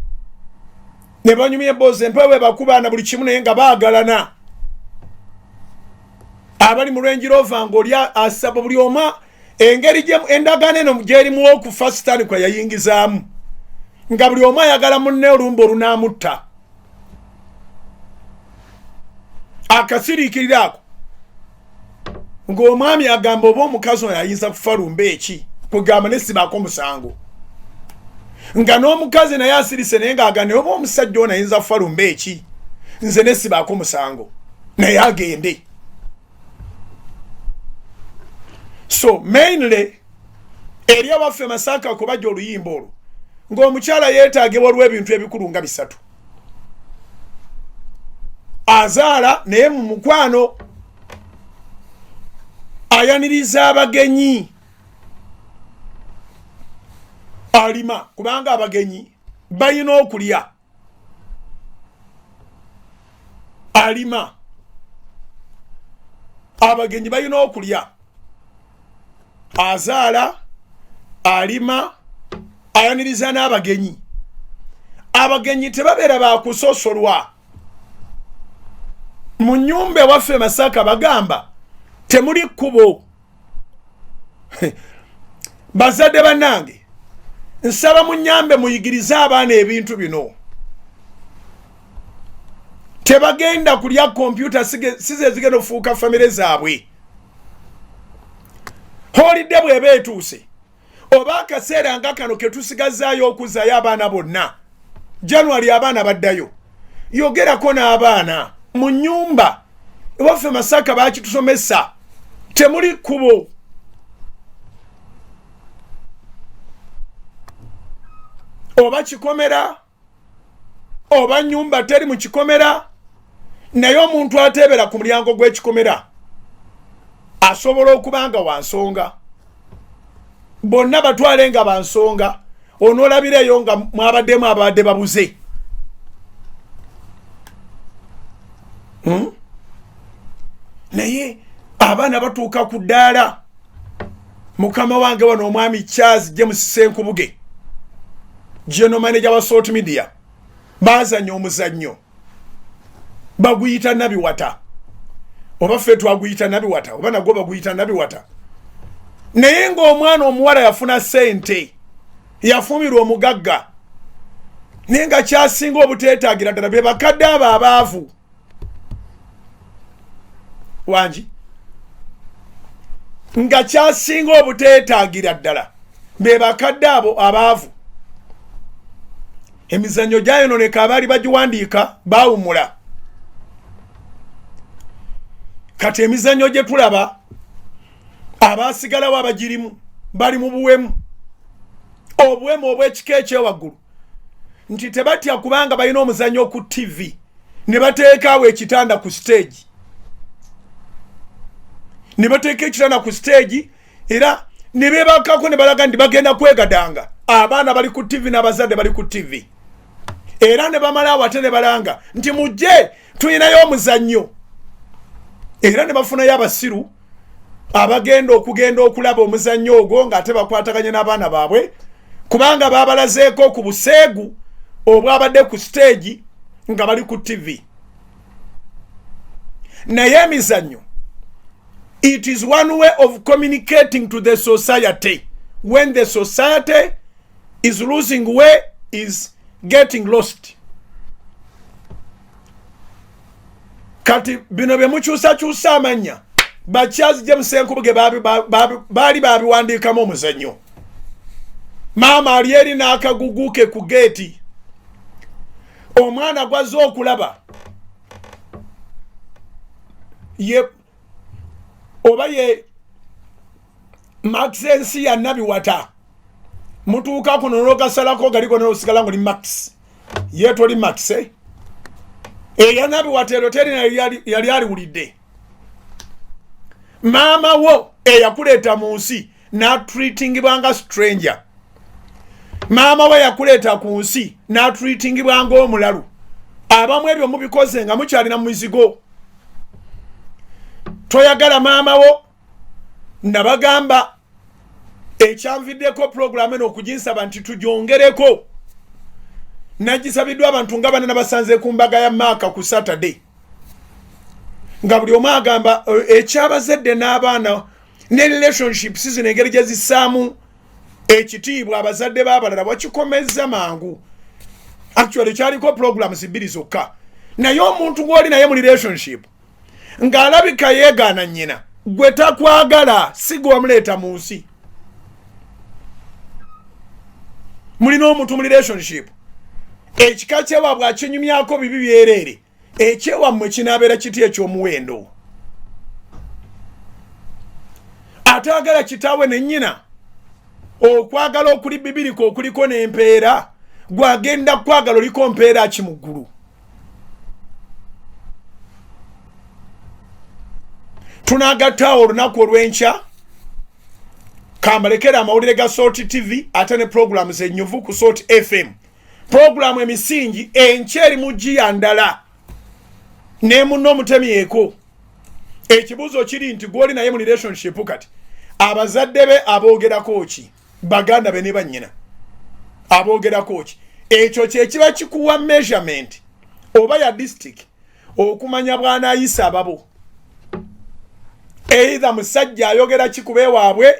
ne banyumya emboozi empewe bakubaana buli kimu naye nga baagalana abali mu Range Rover ng'oli asaba buli oma engeri endagaano eno gyerimu okufa sitaani kwe yayingizaamu nga buli omu ayagala munne olumba olunaamutta akasiriikirira ako ng'omwami agamba oba omukazi oyo ayinza kufa lumba eki kugamba ne sibaako musango nga n'omukazi naye asirise naye ng'agamba oba omusajja ono ayinza kufa lumba eki nze ne sibaako musango naye agende. So mainly eri abaffe Masaka kubajja oluyimba olwo ng'omukyala yeetaagibwa olw'ebintu ebikulu nga 3 azaala naye mu mukwano ayaniriza abagenyi alima kubanga abagenyi balina okulya alima abagenyi balina okulya azaala alima ayaniriza n'abagenyi abagenyi tebabeera bakusosolwa mu nnyumba ewaffe Masaka bagamba temuli kkubo bazadde bannange nsaba munyambe muyigirize abaana ebintu bino tebagenda kulya kompyuta size zigenda ofuuka famire zaabwe holidde bw'eba etuuse oba akaseera nga kano ke tusigazaayo okuzaayo abaana bonna January abaana baddayo yogerako n'abaana mu nnyumba ewaffe Masaka baakitusomesa temuli kkubo oba kikomera oba nnyumba teri mu kikomera naye omuntu ateebera ku mulyango gw'ekikomera asobola okuba nga wansonga bonna batwale nga bansonga onoolabireyo nga mwabaddemu abadde babuze. Naye abaana batuuka ku ddaala. Mukama wange wano omwami Charles James Senkubuge, general manager wa Salt Media, bazanya omuzannyo baguyita Nabiwata, oba ffe twaguyita Nabiwata oba nagwo baguyita Nabiwata. Naye ng'omwana omuwala yafuna ssente, yafumirwa omugagga, naye nga kyasinga obuteetaagira ddala be bakadde abo abaavu. Wangi nga kyasinga obuteetaagira ddala be bakadde abo abaavu. Emizannyo gyayononeka, abaali bagiwandiika baawumula. Kati emizannyo gye tulaba abaasigalawo abagirimu bali mu buwemu, obuwemu obw'ekika ekyewaggulu, nti tebatya kubanga balina omuzannyo ku TV ne bateekaawo ekitanda ku stage. Ne bateeka ekitanda ku stage era ne beebakako ne balaga nti bagenda kwegadanga. Abaana bali ku TV n'abazadde bali ku TV. Era ne bamalaawo ate ne balanga nti mujje tulinayo omuzannyo. Era ne bafunayo abasiru abagenda okulaba omuzannyo ogwo ng'ate bakwataganye n'abaana baabwe, kubanga baabalazeeko ku buseegu obwabadde ku stage nga bali ku TV. Naye emizannyo, it is one way of communicating to the society. When the society is losing way, is getting lost. Kati bino bye mukyusa amanya ba Charles James Senkubuge baali babiwandiikamu omuzannyo. Maama ali eri n'akaguguke ku geeti, omwana gwazze okulaba ye oba ye Max ensi ya Nabiwata, mutuuka kuno n'ogasalako galiko n'osigala ng'oli Max, ye toli Max eya Nabiwata ero teri yali aliwulidde. Maama wo eyakuleeta mu nsi n'atreatingibwanga stranger. Maama we yakuleeta ku nsi n'atreatingibwanga omulalu. Abamu ebyo mubikoze nga mukyalina mu mizigo. Toyagala maama wo, nabagamba ekyanviddeko program eno okuginsaba nti tugyongereko. Nagisabiddwa abantu nga bana nabasanze ku mbaga ya Maaka ku Saturday. Nga buli omu agamba ekyabazadde n'abaana ne relationships zino engeri gye zissaamu ekitiibwa abazadde b'abalala bakikomezza mangu. Actually kyaliko programs 2 zokka. Naye omuntu gw'oli naye mu relationship ng'alabika yeegaana nnyina, gwe takwagala, si gwe wamuleeta mu nsi. Mulina omuntu mu relationship, ekika kyewaabwe akinyumyako bibi byereere, ekyewammwe kinaabeera kiti eky'omuwendo. Ataagala kitaawe ne nnyina okwagala okuli bibiriko okuliko n'empeera, gwagenda kwagala oliko mpeera ki mu ggulu. Tunagattaawo olunaku olw'enkya, kambalekera amawulire ga Salt TV ate ne programs ennyuvu ku Salt FM. Programu emisingi enkya eri mu Gia ndala ne munno omutemyeko. Ekibuuzo kiri nti gw'oli naye mu relationship kati abazadde be aboogerako ki, baganda be ne bannyina aboogerako ki. Ekyo kye kiba kikuwa measurement oba ya district okumanya bw'anaayisa ababo. Either musajja ayogera kikube waabwe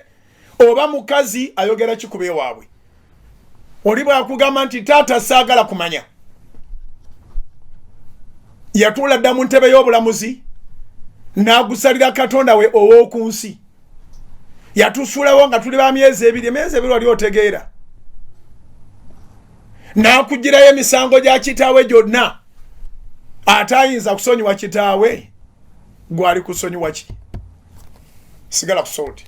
oba mukazi ayogera kikube waabwe. Oli bw'akugamba nti taata saagala kumanya, yatuula dda mu ntebe y'obulamuzi n'agusalira Katonda we ow'oku nsi. Yatusuulawo nga tuli ba myezi 2, emyezi 2 wali otegeera. N'akugirayo emisango gya kitaawe gyonna, ate ayinza kusonyiwa kitaawe, gwali kusonyiwa ki? Sigala ku Salt.